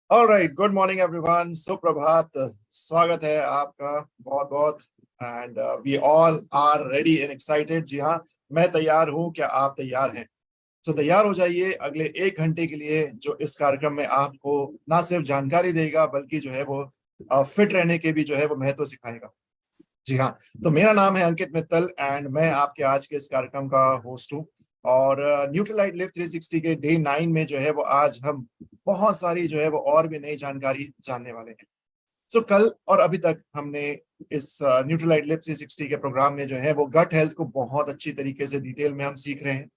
All right, good morning everyone, सुप्रभात। स्वागत है आपका बहुत बहुत। And we all are ready and excited. जी हाँ, मैं तैयार हूँ। क्या आप तैयार हैं? तो तैयार हो जाइए अगले 1 घंटे के लिए, जो इस कार्यक्रम में आपको ना सिर्फ जानकारी देगा बल्कि जो है वो फिट रहने के भी जो है वो महत्व सिखाएगा। जी हाँ, तो मेरा नाम है अंकित मित्तल एंड मैं आपके आज के इस कार्यक्रम का होस्ट हूँ। और न्यूट्रीलाइट लिव 360 के डे 9 में जो है वो आज हम बहुत सारी जो है वो और भी नई जानकारी जानने वाले हैं। सो कल और अभी तक हमने इस न्यूट्रीलाइट लिव 360 के प्रोग्राम में जो है वो गट हेल्थ को बहुत अच्छी तरीके से डिटेल में हम सीख रहे हैं।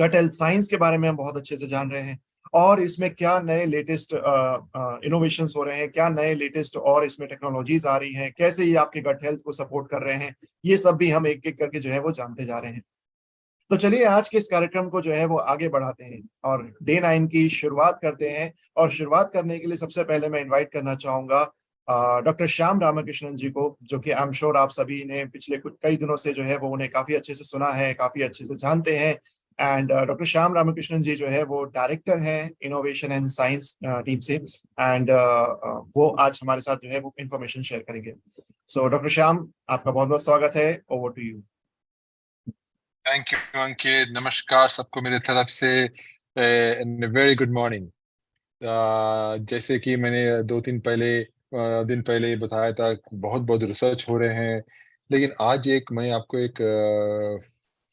गट हेल्थ साइंस के बारे में हम बहुत अच्छे से जान रहे हैं और इसमें क्या नए लेटेस्ट इनोवेशंस हो रहे हैं, क्या नए लेटेस्ट और इसमें टेक्नोलॉजीज आ रही हैं, कैसे ये आपके गट हेल्थ को सपोर्ट कर रहे हैं, ये सब भी हम एक एक करके जो है वो जानते जा रहे हैं। तो चलिए आज के इस कार्यक्रम को जो है वो आगे बढ़ाते हैं और डे 9 की शुरुआत करते हैं। और शुरुआत करने के लिए सबसे पहले मैं इनवाइट करना चाहूंगा डॉक्टर श्याम रामकृष्णन जी को, जो कि आई एम श्योर आप सभी ने पिछले कुछ कई दिनों से जो है वो उन्हें काफी अच्छे से सुना है, काफी अच्छे से जानते हैं। एंड डॉक्टर श्याम रामकृष्णन जी जो है वो डायरेक्टर हैं इनोवेशन एंड साइंस टीम से। एंड वो आज हमारे साथ जो है वो इंफॉर्मेशन शेयर करेंगे। सो डॉक्टर श्याम, आपका बहुत बहुत स्वागत है। Over to you. Thank you Ankit. नमस्कार सबको मेरे तरफ से। Very good morning. जैसे कि मैंने 2 दिन पहले बताया था, बहुत बहुत रिसर्च हो रहे हैं। लेकिन आज मैं आपको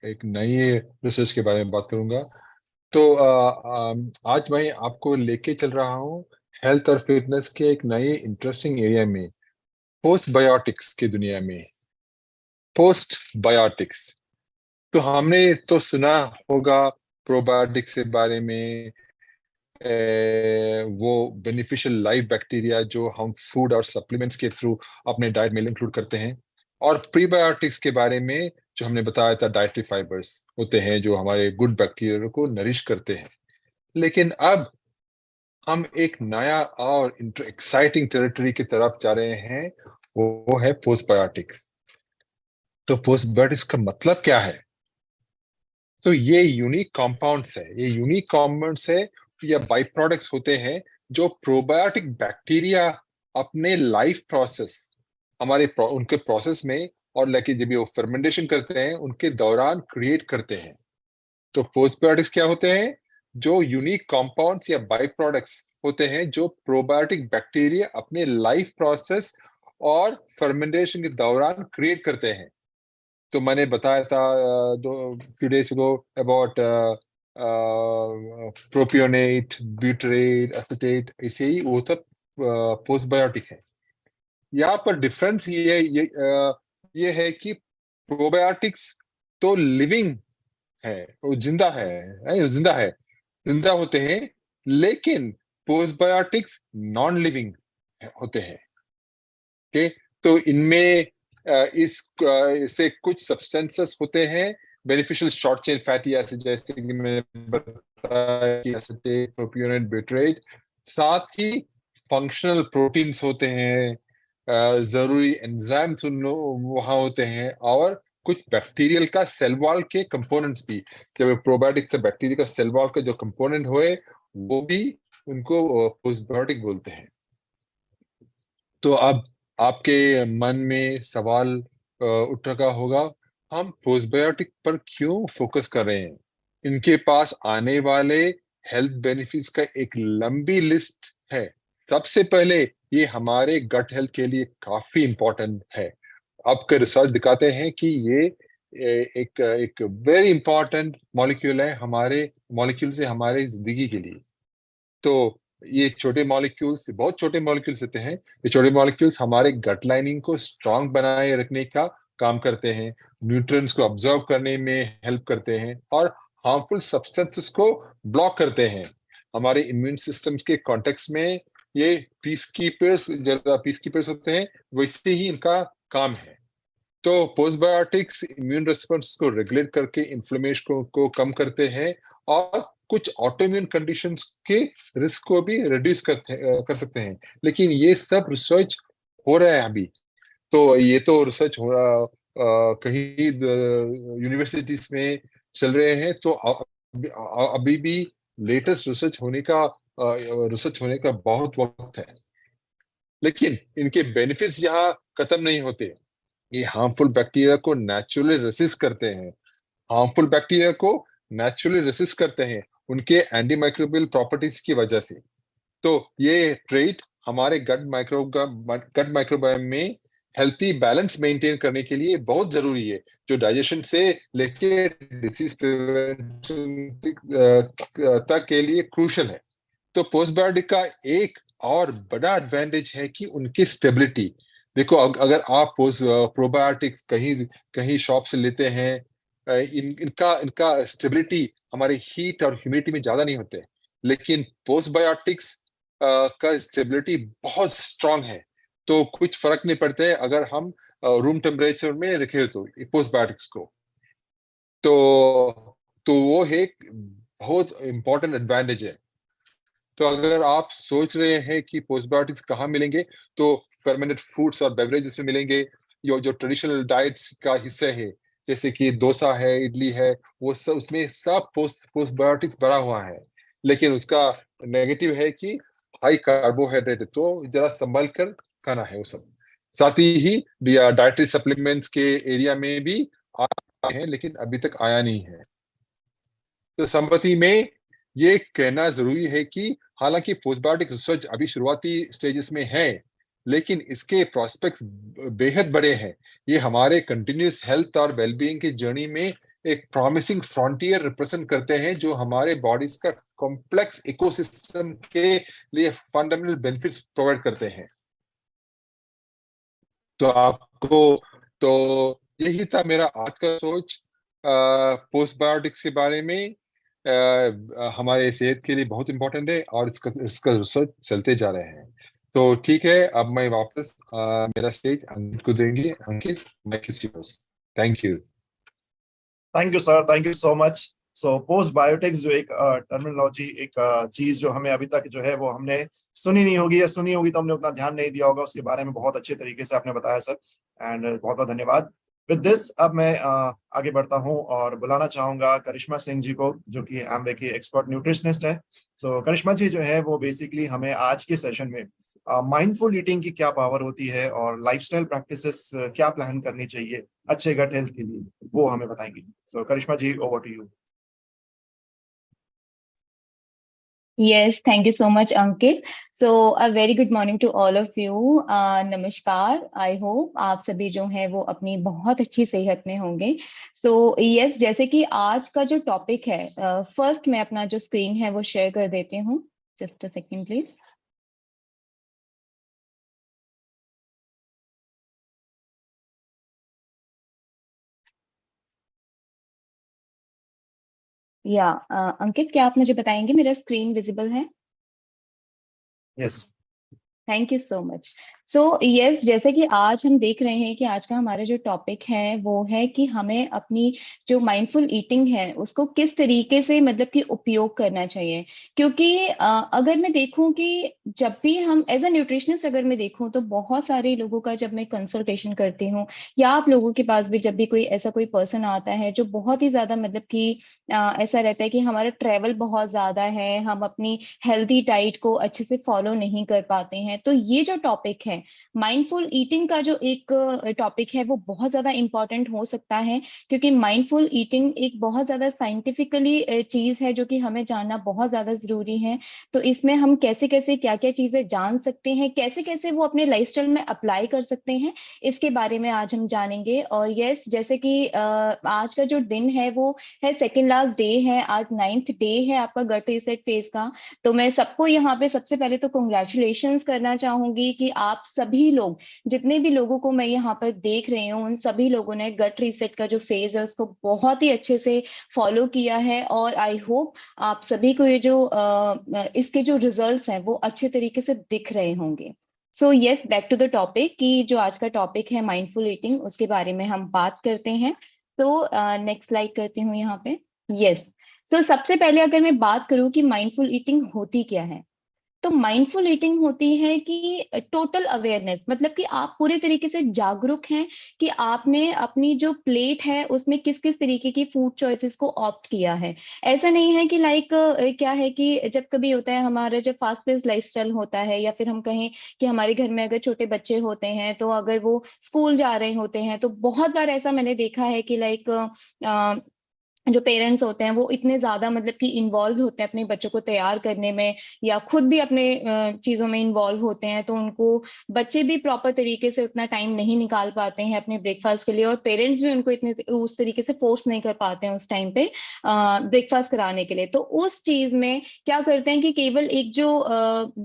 एक नई रिसर्च के बारे में बात करूंगा। तो आज मैं आपको लेके चल रहा हूँ हेल्थ और फिटनेस के एक नए इंटरेस्टिंग एरिया में, पोस्ट बायोटिक्स की दुनिया में। पोस्ट बायोटिक्स तो हमने तो सुना होगा प्रोबायोटिक्स के बारे में। वो बेनिफिशियल लाइव बैक्टीरिया जो हम फूड और सप्लीमेंट्स के थ्रू अपने डाइट में इंक्लूड करते हैं, और प्रीबायोटिक्स के बारे में जो हमने बताया था डाइटरी फाइबर्स होते हैं जो हमारे गुड बैक्टीरिया को नरिश करते हैं। लेकिन अब हम एक नया और एक्साइटिंग टेरिटरी की तरफ जा रहे हैं, वो है पोस्टबायोटिक्स। तो पोस्टबायोटिक्स का मतलब क्या है? तो ये यूनिक कॉम्पाउंड्स है या बाई प्रोडक्ट्स होते हैं जो प्रोबायोटिक बैक्टीरिया अपने लाइफ प्रोसेस, उनके प्रोसेस में, और लेकिन जब ये वो फर्मेंटेशन करते हैं उनके दौरान क्रिएट करते हैं। तो पोस्टबायोटिक्स क्या होते हैं? जो यूनिक कॉम्पाउंड्स या बाई प्रोडक्ट्स होते हैं जो प्रोबायोटिक बैक्टीरिया अपने लाइफ प्रोसेस और फर्मेंटेशन के दौरान क्रिएट करते हैं। तो मैंने बताया था दो few days ago about propionate, butyrate, acetate, ऐसे ही वो सब पोस्टबायोटिक है। यहाँ पर डिफरेंस ये है कि प्रोबायोटिक्स तो लिविंग है, वो जिंदा होते हैं। लेकिन पोस्टबायोटिक्स नॉन लिविंग होते हैं। ओके, तो इनमें इससे कुछ सब्सटेंसेस होते हैं beneficial short chain fatty acid, जैसे कि मैंने बताया कि एसीटेट, प्रोपियोनेट, ब्यूटरेट। साथ ही फंक्शनल प्रोटीन्स होते हैं, जरूरी एंजाइम्स वहाँ होते हैं, और कुछ बैक्टीरियल का सेल वॉल के कंपोनेंट्स भी। जब प्रोबायोटिक से बैक्टीरिया का सेल वॉल का जो कंपोनेंट होए, वो भी उनको पोस्टबायोटिक बोलते हैं। तो अब आपके मन में सवाल उठ रहा होगा, हम पोस्टबायोटिक पर क्यों फोकस कर रहे हैं? इनके पास आने वाले हेल्थ बेनिफिट्स का एक लंबी लिस्ट है। सबसे पहले ये हमारे गट हेल्थ के लिए काफी इंपॉर्टेंट है। आपके रिसर्च दिखाते हैं कि ये एक एक वेरी इंपॉर्टेंट मॉलिक्यूल है, हमारे मॉलिक्यूल से हमारे जिंदगी के लिए। तो ये छोटे मॉलिक्यूल्स, बहुत छोटे मॉलिक्यूल्स होते हैं। ये छोटे मॉलिक्यूल्स हमारे गट लाइनिंग को स्ट्रांग बनाए रखने का काम करते हैं, न्यूट्रिएंट्स को ऑब्जर्व करने में हेल्प करते हैं, और हार्मफुल सब्सटेंसेस को ब्लॉक करते हैं। हमारे इम्यून सिस्टम्स के कॉन्टेक्स्ट में ये पीस कीपर्स होते हैं, वैसे ही इनका काम है। तो पोस्टबायोटिक्स इम्यून रिस्पॉन्स को रेगुलेट करके इन्फ्लेमेशन को कम करते हैं, और कुछ ऑटोइम्यून कंडीशंस के रिस्क को भी रिड्यूस कर सकते हैं। लेकिन ये सब रिसर्च हो रहा है अभी। तो ये तो रिसर्च हो रहा कहीं यूनिवर्सिटीज में चल रहे हैं। तो अभी भी लेटेस्ट रिसर्च होने का रिसर्च होने का बहुत वक्त है, लेकिन इनके बेनिफिट्स यहाँ खत्म नहीं होते। ये हार्मफुल बैक्टीरिया को नेचुरली रेसिस्ट करते हैं, हार्मफुल बैक्टीरिया को नेचुरली रेसिस्ट करते हैं उनके एंटीमाइक्रोबियल प्रॉपर्टीज की वजह से। तो ये ट्रेट हमारे गट माइक्रोबायोम में हेल्थी बैलेंस मेंटेन करने के लिए बहुत जरूरी है, जो डाइजेशन से लेके डिसीज प्रिवेंशन तक के लिए क्रूशल है। तो पोस्टबायोटिक का एक और बड़ा एडवांटेज है कि उनकी स्टेबिलिटी। देखो, अगर आप प्रोबायोटिक्स कहीं कहीं शॉप से लेते हैं, इनका इनका स्टेबिलिटी हमारे हीट और ह्यूमिडिटी में ज्यादा नहीं होते, लेकिन पोस्टबायोटिक्स का स्टेबिलिटी बहुत स्ट्रांग है। तो कुछ फर्क नहीं पड़ता है अगर हम रूम टेम्परेचर में रखे तो पोस्टबायोटिक्स को। तो वो एक बहुत इंपॉर्टेंट एडवांटेज है। तो अगर आप सोच रहे हैं कि पोस्टबायोटिक्स कहाँ मिलेंगे, तो फर्मेंटेड फूड्स और बेवरेजेस में मिलेंगे। जो ट्रेडिशनल डाइट्स का हिस्सा है, जैसे कि डोसा है, इडली है, वो सब, उसमें सब पोस्टबायोटिक्स भरा हुआ है। लेकिन उसका नेगेटिव है कि हाई कार्बोहाइड्रेट है, तो जरा संभल कर खाना है वो सब। साथ ही डाइटरी सप्लीमेंट्स के एरिया में भी आ रहे हैं, लेकिन अभी तक आया नहीं है। तो संपत्ति में ये कहना जरूरी है कि हालांकि पोस्टबायोटिक रिसर्च अभी शुरुआती स्टेजेस में है, लेकिन इसके प्रोस्पेक्ट्स बेहद बड़े हैं। ये हमारे कंटिन्यूस हेल्थ और वेलबीइंग की जर्नी में एक प्रॉमिसिंग फ्रंटियर रिप्रेजेंट करते हैं, जो हमारे बॉडीज का कॉम्प्लेक्स इकोसिस्टम के लिए फंडामेंटल बेनिफिट्स प्रोवाइड करते हैं। तो आपको तो यही था मेरा आज का सोच पोस्टबायोटिक्स के बारे में। हमारे सेहत के लिए बहुत इंपॉर्टेंट है और इसका रिसर्च चलते जा रहे हैं। तो ठीक है, अब मैं वापस मेरा स्टेज अंकित को देंगे। Ankit, mic is yours. Thank you. Thank you sir, thank you so much. So post biotics जो एक टर्मिनोलॉजी, एक चीज जो हमें अभी तक जो है वो हमने सुनी नहीं होगी, या सुनी होगी तो हमने उतना ध्यान नहीं दिया होगा, उसके बारे में बहुत अच्छे तरीके से आपने बताया सर, एंड बहुत बहुत धन्यवाद। विद दिस अब मैं आगे बढ़ता हूं और बुलाना चाहूंगा करिश्मा सिंह जी को, जो कि एम्बे की एक्सपर्ट न्यूट्रिशनिस्ट है। सो करिश्मा जी जो है वो बेसिकली हमें आज के सेशन में माइंडफुल ईटिंग की क्या पावर होती है और लाइफस्टाइल प्रैक्टिसेस क्या प्लान करनी चाहिए अच्छे गट हेल्थ के लिए, वो हमें बताएंगी। So Karishma ji, over to you. Yes, thank you so much, Ankit. So, a very good morning to all of you. नमस्कार। I hope आप सभी जो हैं वो अपनी बहुत अच्छी सेहत में होंगे। So, yes, जैसे कि आज का जो टॉपिक है, फर्स्ट मैं अपना जो स्क्रीन है वो शेयर कर देती हूँ। Just a second, please. या अंकित, क्या आप मुझे बताएंगे मेरा स्क्रीन विजिबल है? Yes. Thank you so much. So yes, जैसे कि आज हम देख रहे हैं कि आज का हमारा जो टॉपिक है वो है कि हमें अपनी जो माइंडफुल ईटिंग है उसको किस तरीके से मतलब कि उपयोग करना चाहिए। क्योंकि अगर मैं देखूं कि जब भी हम एज अ न्यूट्रिशनिस्ट अगर मैं देखूं तो बहुत सारे लोगों का जब मैं कंसल्टेशन करती हूँ, या आप लोगों के पास भी जब भी कोई ऐसा कोई पर्सन आता है जो बहुत ही ज्यादा मतलब कि ऐसा रहता है कि हमारा ट्रेवल बहुत ज्यादा है, हम अपनी हेल्दी डाइट को अच्छे से फॉलो नहीं कर पाते हैं, तो ये जो टॉपिक है माइंडफुल ईटिंग का जो एक टॉपिक है वो बहुत ज्यादा इंपॉर्टेंट हो सकता है। क्योंकि माइंडफुल ईटिंग एक बहुत ज्यादा साइंटिफिकली चीज है जो कि हमें जानना बहुत ज्यादा जरूरी है। तो इसमें हम कैसे कैसे क्या क्या चीजें जान सकते हैं, कैसे कैसे वो अपने लाइफस्टाइल में अप्लाई कर सकते हैं, इसके बारे में आज हम जानेंगे। और यस, जैसे कि आज का जो दिन है वो है सेकेंड लास्ट डे है, आज 9th डे है आपका गट रीसेट फेज का। तो मैं सबको यहाँ पे सबसे पहले तो कॉन्ग्रेचुलेशंस करना चाहूंगी कि आप सभी लोग, जितने भी लोगों को मैं यहाँ पर देख रही हूँ, उन सभी लोगों ने गट रीसेट का जो फेज है उसको बहुत ही अच्छे से फॉलो किया है। और आई होप आप सभी को ये जो इसके जो रिजल्ट्स हैं वो अच्छे तरीके से दिख रहे होंगे। So yes, back to the topic कि जो आज का टॉपिक है माइंडफुल ईटिंग, उसके बारे में हम बात करते हैं। तो नेक्स्ट स्लाइड करती हूँ यहाँ पे। यस, सबसे पहले अगर मैं बात करूं कि माइंडफुल ईटिंग होती क्या है, तो माइंडफुल ईटिंग होती है कि टोटल अवेयरनेस, मतलब कि आप पूरे तरीके से जागरूक हैं कि आपने अपनी जो प्लेट है उसमें किस किस तरीके की फूड चॉइसेस को ऑप्ट किया है। ऐसा नहीं है कि लाइक क्या है कि जब कभी होता है हमारा जब फास्ट पेस्ड लाइफस्टाइल होता है, या फिर हम कहें कि हमारे घर में अगर छोटे बच्चे होते हैं तो अगर वो स्कूल जा रहे होते हैं तो बहुत बार ऐसा मैंने देखा है कि लाइक जो पेरेंट्स होते हैं वो इतने ज्यादा मतलब कि इन्वॉल्व होते हैं अपने बच्चों को तैयार करने में, या खुद भी अपने चीजों में इन्वॉल्व होते हैं, तो उनको बच्चे भी प्रॉपर तरीके से उतना टाइम नहीं निकाल पाते हैं अपने ब्रेकफास्ट के लिए, और पेरेंट्स भी उनको इतने उस तरीके से फोर्स नहीं कर पाते हैं उस टाइम पे ब्रेकफास्ट कराने के लिए। तो उस चीज में क्या करते हैं कि केवल एक जो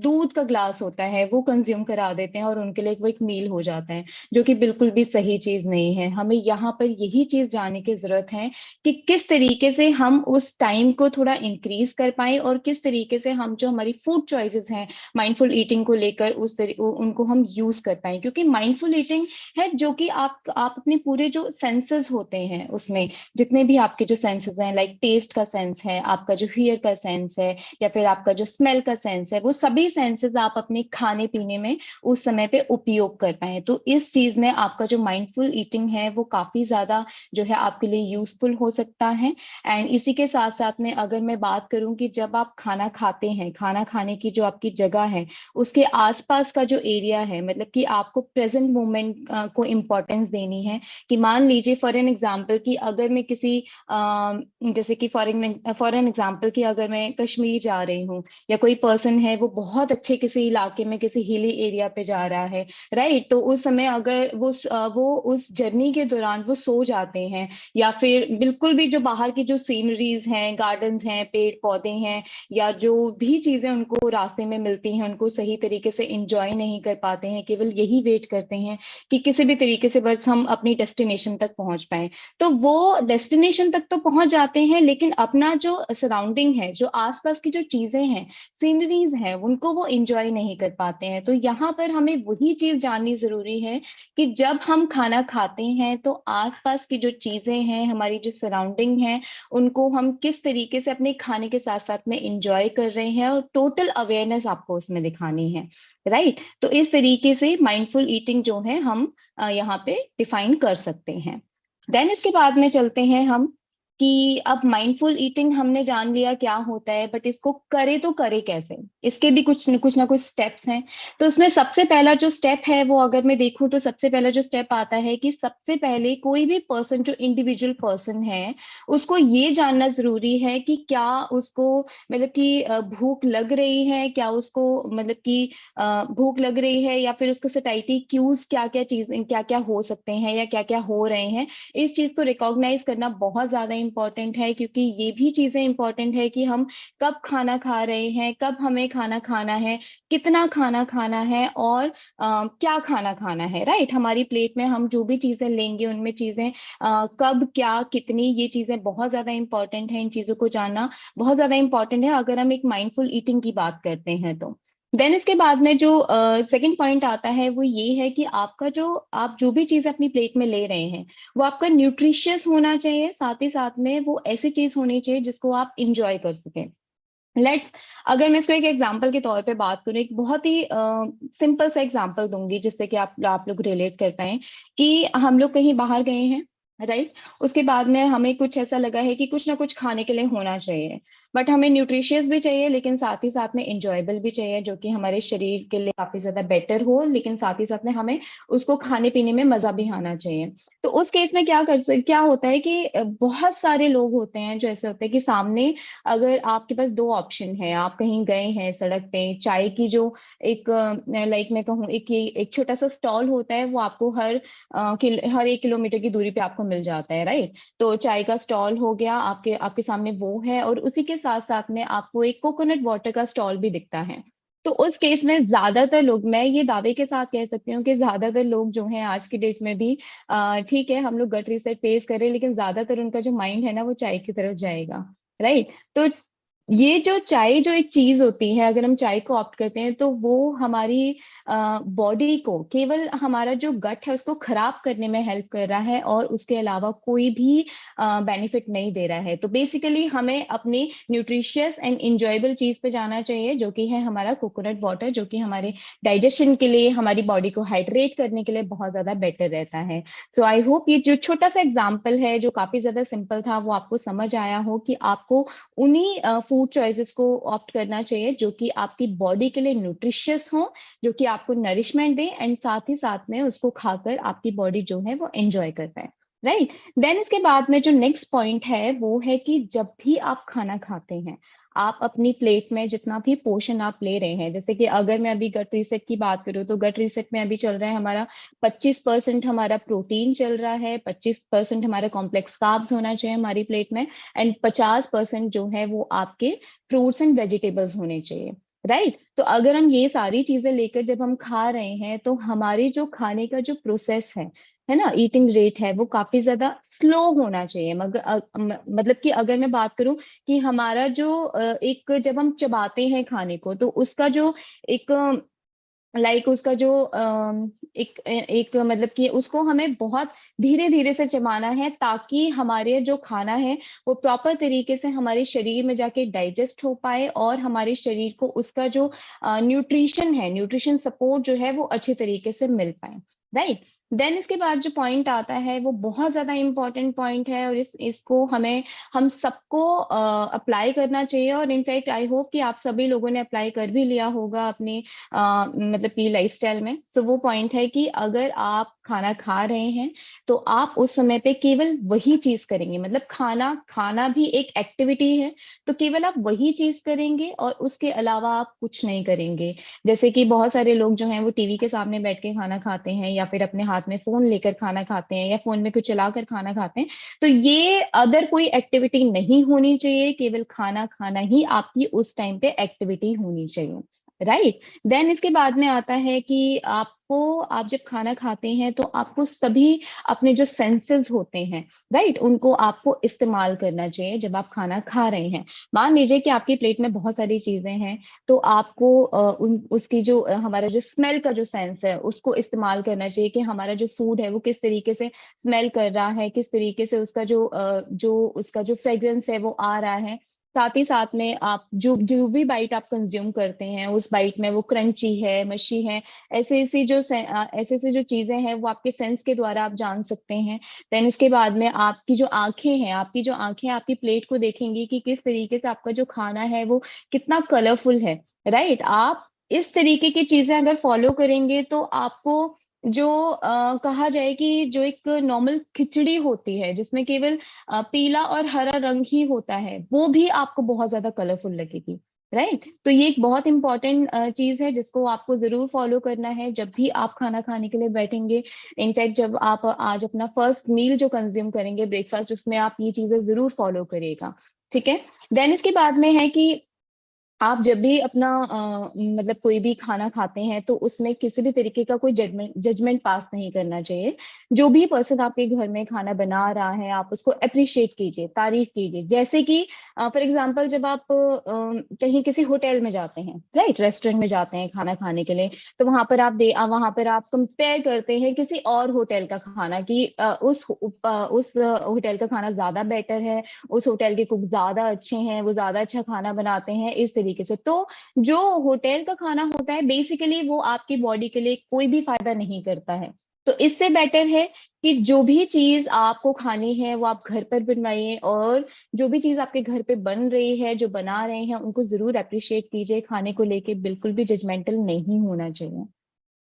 दूध का ग्लास होता है वो कंज्यूम करा देते हैं और उनके लिए वो एक मील हो जाता है, जो कि बिल्कुल भी सही चीज नहीं है। हमें यहाँ पर यही चीज जानने की जरूरत है कि किस तरीके से हम उस टाइम को थोड़ा इंक्रीज कर पाए, और किस तरीके से हम जो हमारी फूड चॉइसेस हैं माइंडफुल ईटिंग को लेकर उनको हम यूज कर पाए। क्योंकि माइंडफुल ईटिंग है जो कि आप अपने पूरे जो सेंसेस होते हैं उसमें, जितने भी आपके जो सेंसेस हैं, लाइक टेस्ट का सेंस है, आपका जो हियर का सेंस है, या फिर आपका जो स्मेल का सेंस है, वो सभी सेंसेस आप अपने खाने पीने में उस समय पे उपयोग कर पाए। तो इस चीज में आपका जो माइंडफुल ईटिंग है वो काफी ज्यादा जो है आपके लिए यूजफुल हो सकता है। एंड इसी के साथ साथ में अगर मैं बात करूं कि जब आप खाना खाते हैं, खाना खाने की जो आपकी जगह है उसके आसपास का जो एरिया है, मतलब कि आपको प्रेजेंट मोमेंट को इम्पोर्टेंस देनी है। कि मान लीजिए फॉर एन एग्जांपल कि अगर मैं किसी जैसे कि फॉर एन एग्जांपल कि अगर मैं कश्मीर जा रही हूँ, या कोई पर्सन है वो बहुत अच्छे किसी इलाके में किसी हिली एरिया पे जा रहा है, राइट, तो उस समय अगर वो उस जर्नी के दौरान वो सो जाते हैं, या फिर बिल्कुल भी जो बाहर की जो सीनरीज हैं, गार्डन्स हैं, पेड़ पौधे हैं, या जो भी चीजें उनको रास्ते में मिलती हैं उनको सही तरीके से इंजॉय नहीं कर पाते हैं, केवल यही वेट करते हैं कि किसी भी तरीके से बस हम अपनी डेस्टिनेशन तक पहुंच पाए। तो वो डेस्टिनेशन तक तो पहुंच जाते हैं, लेकिन अपना जो सराउंडिंग है, जो आसपास की जो चीजें हैं, सीनरीज हैं, उनको वो इंजॉय नहीं कर पाते हैं। तो यहाँ पर हमें वही चीज जाननी जरूरी है कि जब हम खाना खाते हैं तो आसपास की जो चीजें हैं, हमारी जो सराउंडिंग है, उनको हम किस तरीके से अपने खाने के साथ साथ में इंजॉय कर रहे हैं, और टोटल अवेयरनेस आपको उसमें दिखानी है, राइट। तो इस तरीके से माइंडफुल ईटिंग जो है हम यहाँ पे डिफाइन कर सकते हैं। देन इसके बाद में चलते हैं हम कि अब माइंडफुल ईटिंग हमने जान लिया क्या होता है, बट इसको करे तो करे कैसे, इसके भी कुछ ना कुछ स्टेप्स हैं। तो उसमें सबसे पहला जो स्टेप है वो अगर मैं देखूं तो सबसे पहला जो स्टेप आता है कि सबसे पहले कोई भी पर्सन, जो इंडिविजुअल पर्सन है, उसको ये जानना जरूरी है कि क्या उसको मतलब कि भूख लग रही है, क्या उसको मतलब कि भूख लग रही है, या फिर उसको सटाइटी क्यूज क्या क्या हो सकते हैं या क्या क्या हो रहे हैं। इस चीज को रिकॉग्नाइज करना बहुत ज्यादा इंपॉर्टेंट है, क्योंकि ये भी चीजें इंपॉर्टेंट है कि हम कब खाना खा रहे हैं, कब हमें खाना खाना है, कितना खाना खाना है, और क्या खाना खाना है, राइट। हमारी प्लेट में हम जो भी चीजें लेंगे उनमें चीजें कब क्या कितनी, ये चीजें बहुत ज्यादा इंपॉर्टेंट है। इन चीजों को जानना बहुत ज्यादा इंपॉर्टेंट है अगर हम एक माइंडफुल ईटिंग की बात करते हैं तो। देन इसके बाद में जो सेकंड पॉइंट आता है वो ये है कि आप जो भी चीज अपनी प्लेट में ले रहे हैं वो आपका न्यूट्रिशियस होना चाहिए, साथ ही साथ में वो ऐसी चीज होनी चाहिए जिसको आप इंजॉय कर सकें। लेट्स, अगर मैं इसको एक एग्जांपल के तौर पे बात करूं, एक बहुत ही सिंपल सा एग्जांपल दूंगी जिससे कि आप लोग रिलेट कर पाए कि हम लोग कहीं बाहर गए हैं, राइट। उसके बाद में हमें कुछ ऐसा लगा है कि कुछ ना कुछ खाने के लिए होना चाहिए, बट हमें न्यूट्रिशियस भी चाहिए लेकिन साथ ही साथ में इंजॉयबल भी चाहिए, जो कि हमारे शरीर के लिए काफी ज्यादा बेटर हो, लेकिन साथ ही साथ में हमें उसको खाने पीने में मजा भी आना चाहिए। तो उस केस में क्या होता है कि बहुत सारे लोग होते हैं जो ऐसे होते हैं कि सामने अगर आपके पास दो ऑप्शन है, आप कहीं गए हैं सड़क पे, चाय की जो एक लाइक मैं कहूँ एक छोटा सा स्टॉल होता है, वो आपको हर 1 किलोमीटर की दूरी पे आपको मिल जाता है, राइट। तो चाय का स्टॉल हो गया, आपके आपके सामने वो है, और उसी के साथ साथ में आपको एक कोकोनट वाटर का स्टॉल भी दिखता है। तो उस केस में ज्यादातर लोग, मैं ये दावे के साथ कह सकती हूँ कि ज्यादातर लोग जो हैं आज की डेट में भी, ठीक है हम लोग गट रिसेट पेश करें, लेकिन ज्यादातर उनका जो माइंड है ना वो चाय की तरफ जाएगा, राइट। तो ये जो चाय जो एक चीज होती है, अगर हम चाय को ऑप्ट करते हैं तो वो हमारी बॉडी को, केवल हमारा जो गट है उसको खराब करने में हेल्प कर रहा है और उसके अलावा कोई भी बेनिफिट नहीं दे रहा है। तो बेसिकली हमें अपनी न्यूट्रिशियस एंड इंजॉयबल चीज पे जाना चाहिए, जो कि है हमारा कोकोनट वाटर, जो कि हमारे डाइजेशन के लिए, हमारी बॉडी को हाइड्रेट करने के लिए बहुत ज्यादा बेटर रहता है। सो आई होप ये जो छोटा सा एग्जाम्पल है जो काफी ज्यादा सिंपल था वो आपको समझ आया हो कि आपको उन्हीं फूड चॉइसेस को ऑप्ट करना चाहिए जो कि आपकी बॉडी के लिए न्यूट्रिशियस हो, जो कि आपको नरिशमेंट दे एंड साथ ही साथ में उसको खाकर आपकी बॉडी जो है वो एंजॉय कर पाए। राइट। देन इसके बाद में जो नेक्स्ट पॉइंट है वो है कि जब भी आप खाना खाते हैं, आप अपनी प्लेट में जितना भी पोर्शन आप ले रहे हैं, जैसे कि अगर मैं अभी गट रीसेट की बात करूँ तो गट रीसेट में अभी चल रहा है हमारा 25% हमारा प्रोटीन चल रहा है, 25% हमारा कॉम्प्लेक्स कार्ब्स होना चाहिए हमारी प्लेट में, एंड 50% जो है वो आपके फ्रूट्स एंड वेजिटेबल्स होने चाहिए। राइट। तो अगर हम ये सारी चीजें लेकर जब हम खा रहे हैं तो हमारी जो खाने का जो प्रोसेस है ना, ईटिंग रेट है, वो काफी ज्यादा स्लो होना चाहिए। मगर मतलब कि अगर मैं बात करूं कि हमारा जो एक जब हम चबाते हैं खाने को तो उसका जो एक उसका जो एक एक मतलब कि उसको हमें बहुत धीरे धीरे से चबाना है ताकि हमारे जो खाना है वो प्रॉपर तरीके से हमारे शरीर में जाके डाइजेस्ट हो पाए और हमारे शरीर को उसका जो न्यूट्रिशन है, न्यूट्रिशन सपोर्ट जो है वो अच्छे तरीके से मिल पाए। राइट। देन इसके बाद जो पॉइंट आता है वो बहुत ज्यादा इंपॉर्टेंट पॉइंट है और इसको हम सबको अप्लाई करना चाहिए। और इनफैक्ट आई होप कि आप सभी लोगों ने अप्लाई कर भी लिया होगा अपने मतलब कि लाइफस्टाइल में। तो वो पॉइंट है कि अगर आप खाना खा रहे हैं तो आप उस समय पे केवल वही चीज करेंगे, मतलब खाना खाना भी एक एक्टिविटी है, तो केवल आप वही चीज करेंगे और उसके अलावा आप कुछ नहीं करेंगे। जैसे कि बहुत सारे लोग जो हैं वो टीवी के सामने बैठ के खाना खाते हैं या फिर अपने हाथ में फोन लेकर खाना खाते हैं या फोन में कुछ चलाकर खाना खाते हैं। तो ये अदर कोई एक्टिविटी नहीं होनी चाहिए, केवल खाना खाना ही आपकी उस टाइम पे एक्टिविटी होनी चाहिए। राइट। देन इसके बाद में आता है कि आप जब खाना खाते हैं तो आपको सभी अपने जो सेंसेस होते हैं, राइट, उनको आपको इस्तेमाल करना चाहिए जब आप खाना खा रहे हैं। मान लीजिए कि आपकी प्लेट में बहुत सारी चीजें हैं तो आपको उसकी जो हमारा जो स्मेल का जो सेंस है उसको इस्तेमाल करना चाहिए कि हमारा जो फूड है वो किस तरीके से स्मेल कर रहा है, किस तरीके से उसका जो फ्रेग्रेंस है वो आ रहा है। साथ ही साथ में आप जो जो भी बाइट आप कंज्यूम करते हैं उस बाइट में वो क्रंची है, मशी है, ऐसे ऐसे जो चीजें हैं वो आपके सेंस के द्वारा आप जान सकते हैं। देन इसके बाद में आपकी जो आंखें आपकी प्लेट को देखेंगी कि किस तरीके से आपका जो खाना है वो कितना कलरफुल है। राइट। आप इस तरीके की चीजें अगर फॉलो करेंगे तो आपको जो कहा जाए कि जो एक नॉर्मल खिचड़ी होती है जिसमें केवल पीला और हरा रंग ही होता है वो भी आपको बहुत ज्यादा कलरफुल लगेगी। राइट। तो ये एक बहुत इंपॉर्टेंट चीज है जिसको आपको जरूर फॉलो करना है जब भी आप खाना खाने के लिए बैठेंगे। इनफैक्ट जब आप आज अपना फर्स्ट मील जो कंज्यूम करेंगे, ब्रेकफास्ट, उसमें आप ये चीजें जरूर फॉलो करिएगा। ठीक है। देन इसके बाद में है कि आप जब भी अपना मतलब कोई भी खाना खाते हैं तो उसमें किसी भी तरीके का कोई जजमेंट पास नहीं करना चाहिए। जो भी पर्सन आपके घर में खाना बना रहा है आप उसको अप्रिशिएट कीजिए, तारीफ कीजिए। जैसे कि फॉर एग्जांपल जब आप कहीं किसी होटल में जाते हैं, राइट, रेस्टोरेंट में जाते हैं खाना खाने के लिए, तो वहां पर आप कंपेयर करते हैं किसी और होटल का खाना कि उस होटल का खाना ज्यादा बेटर है, उस होटल के कुक ज्यादा अच्छे हैं, वो ज्यादा अच्छा खाना बनाते हैं, इस तरीके से। तो जो होटल का खाना होता है बेसिकली वो आपकी बॉडी के लिए कोई भी फायदा नहीं करता है। तो इससे बेटर है कि जो भी चीज आपको खानी है वो आप घर पर बनवाइए, और जो भी चीज आपके घर पे बन रही है, जो बना रहे हैं, उनको जरूर अप्रिशिएट कीजिए। खाने को लेके बिल्कुल भी जजमेंटल नहीं होना चाहिए।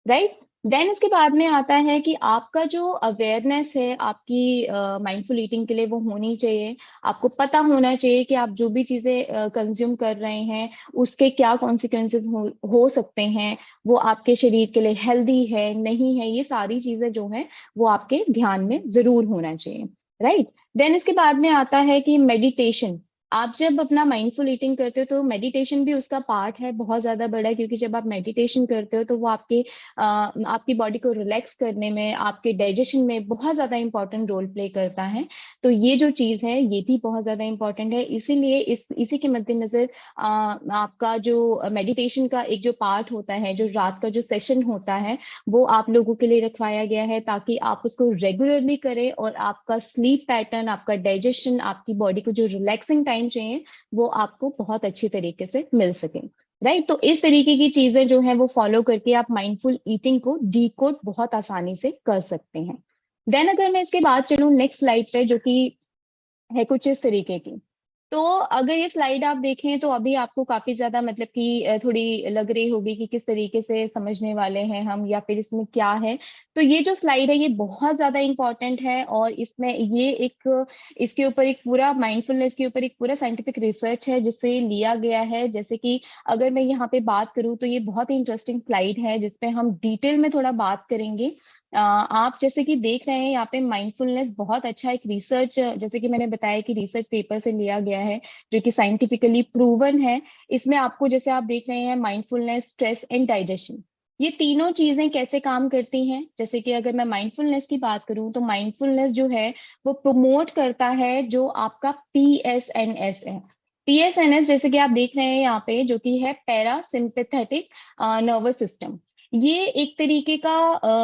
राइट। देन इसके बाद में आता है कि आपका जो अवेयरनेस है आपकी माइंडफुल ईटिंग के लिए वो होनी चाहिए। आपको पता होना चाहिए कि आप जो भी चीजें कंज्यूम कर रहे हैं उसके क्या कॉन्सिक्वेंसेस हो सकते हैं, वो आपके शरीर के लिए हेल्दी है नहीं है, ये सारी चीजें जो है वो आपके ध्यान में जरूर होना चाहिए। राइट। देन इसके बाद में आता है कि मेडिटेशन। आप जब अपना माइंडफुल ईटिंग करते हो तो मेडिटेशन भी उसका पार्ट है, बहुत ज्यादा बड़ा, क्योंकि जब आप मेडिटेशन करते हो तो वो आपकी बॉडी को रिलैक्स करने में, आपके डाइजेशन में बहुत ज्यादा इंपॉर्टेंट रोल प्ले करता है। तो ये जो चीज है ये भी बहुत ज्यादा इंपॉर्टेंट है। इसीलिए इसी के मद्देनजर आपका जो मेडिटेशन का एक जो पार्ट होता है, जो रात का जो सेशन होता है, वो आप लोगों के लिए रखवाया गया है ताकि आप उसको रेगुलरली करें और आपका स्लीप पैटर्न, आपका डाइजेशन, आपकी बॉडी को जो रिलैक्सिंग टाइम चाहिए वो आपको बहुत अच्छी तरीके से मिल सके। राइट, तो इस तरीके की चीजें जो है वो फॉलो करके आप माइंडफुल ईटिंग को डीकोड बहुत आसानी से कर सकते हैं। देन अगर मैं इसके बाद चलूं नेक्स्ट स्लाइड पे, जो कि है कुछ इस तरीके की। तो अगर ये स्लाइड आप देखें तो अभी आपको काफी ज्यादा मतलब कि थोड़ी लग रही होगी कि किस तरीके से समझने वाले हैं हम, या फिर इसमें क्या है। तो ये जो स्लाइड है ये बहुत ज्यादा इंपॉर्टेंट है, और इसमें ये एक इसके ऊपर एक पूरा माइंडफुलनेस के ऊपर एक पूरा साइंटिफिक रिसर्च है जिससे लिया गया है। जैसे कि अगर मैं यहाँ पे बात करूँ तो ये बहुत ही इंटरेस्टिंग स्लाइड है जिसपे हम डिटेल में थोड़ा बात करेंगे। आप जैसे कि देख रहे हैं यहाँ पे माइंडफुलनेस बहुत अच्छा एक रिसर्च, जैसे कि मैंने बताया कि रिसर्च पेपर से लिया गया है जो कि साइंटिफिकली प्रूवन है। इसमें आपको जैसे आप देख रहे हैं माइंडफुलनेस, स्ट्रेस एंड डाइजेशन, ये तीनों चीजें कैसे काम करती हैं। जैसे कि अगर मैं माइंडफुलनेस की बात करूं तो माइंडफुलनेस जो है वो प्रमोट करता है जो आपका PSNS है। PSNS जैसे कि आप देख रहे हैं यहाँ पे, जो कि है पैरा सिंपैथेटिक नर्वस सिस्टम। ये एक तरीके का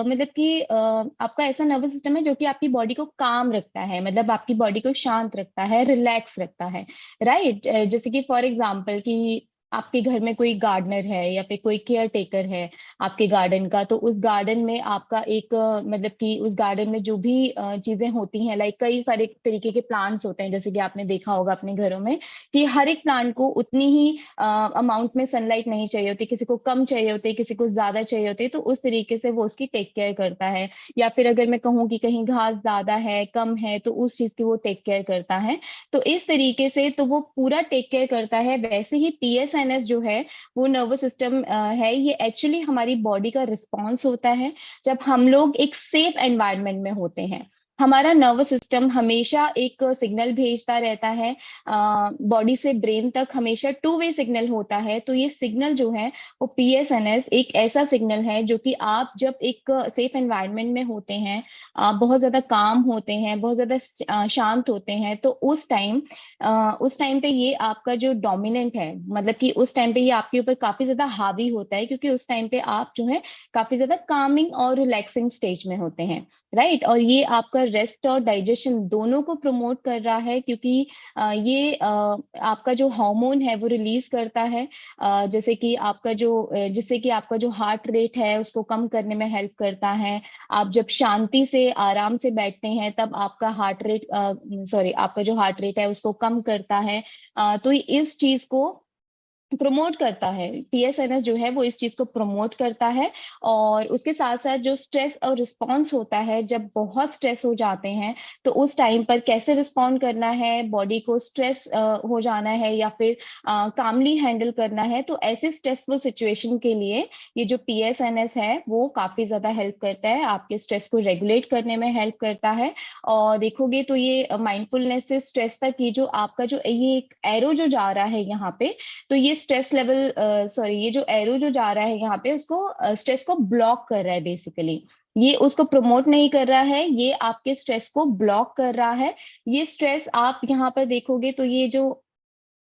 मतलब कि आपका ऐसा नर्वस सिस्टम है जो कि आपकी बॉडी को काम रखता है, मतलब आपकी बॉडी को शांत रखता है, रिलैक्स रखता है। राइट, जैसे कि फॉर एग्जांपल कि आपके घर में कोई गार्डनर है या फिर कोई केयर टेकर है आपके गार्डन का, तो उस गार्डन में आपका एक मतलब कि उस गार्डन में जो भी चीजें होती हैं, लाइक कई सारे तरीके के प्लांट्स होते हैं, जैसे कि आपने देखा होगा अपने घरों में कि हर एक प्लांट को उतनी ही अमाउंट में सनलाइट नहीं चाहिए होती, किसी को कम चाहिए होती है, किसी को ज्यादा चाहिए होती है, तो उस तरीके से वो उसकी टेक केयर करता है। या फिर अगर मैं कहूँ कि कहीं घास ज्यादा है, कम है, तो उस चीज की वो टेक केयर करता है। तो इस तरीके से तो वो पूरा टेक केयर करता है। वैसे ही PSNS जो है वो नर्वस सिस्टम है, ये एक्चुअली हमारी बॉडी का रिस्पॉन्स होता है जब हम लोग एक सेफ एनवायरनमेंट में होते हैं। हमारा नर्वस सिस्टम हमेशा एक सिग्नल भेजता रहता है बॉडी से ब्रेन तक, हमेशा टू वे सिग्नल होता है। तो ये सिग्नल जो है वो PSNS एक ऐसा सिग्नल है जो कि आप जब एक सेफ एनवायरनमेंट में होते हैं, आप बहुत ज्यादा काम होते हैं, बहुत ज्यादा शांत होते हैं, तो उस टाइम पे ये आपका जो डोमिनेंट है, मतलब कि उस टाइम पे ये आपके ऊपर काफी ज्यादा हावी होता है, क्योंकि उस टाइम पे आप जो है काफी ज्यादा कामिंग और रिलैक्सिंग स्टेज में होते हैं। राइट, और ये आपका रेस्ट और डाइजेशन दोनों को प्रमोट कर रहा है, क्योंकि ये आपका जो हार्मोन है वो रिलीज करता है, जैसे कि आपका जो जिससे कि आपका जो हार्ट रेट है उसको कम करने में हेल्प करता है। आप जब शांति से आराम से बैठते हैं तब आपका हार्ट रेट आपका जो हार्ट रेट है उसको कम करता है। तो इस चीज को प्रमोट करता है, PSNS जो है वो इस चीज को प्रमोट करता है। और उसके साथ साथ जो स्ट्रेस और रिस्पॉन्स होता है, जब बहुत स्ट्रेस हो जाते हैं तो उस टाइम पर कैसे रिस्पॉन्ड करना है, बॉडी को स्ट्रेस हो जाना है या फिर कामली हैंडल करना है, तो ऐसे स्ट्रेसफुल सिचुएशन के लिए ये जो PSNS है वो काफी ज्यादा हेल्प करता है, आपके स्ट्रेस को रेगुलेट करने में हेल्प करता है। और देखोगे तो ये माइंडफुलनेस से स्ट्रेस तक ये जो आपका जो ये एक एरो जो जा रहा है यहाँ पे, तो ये स्ट्रेस लेवल ये जो एरो जो जा रहा है यहाँ पे उसको स्ट्रेस को ब्लॉक कर रहा है बेसिकली। ये उसको प्रमोट नहीं कर रहा है, ये आपके स्ट्रेस को ब्लॉक कर रहा है। ये स्ट्रेस आप यहाँ पर देखोगे तो ये जो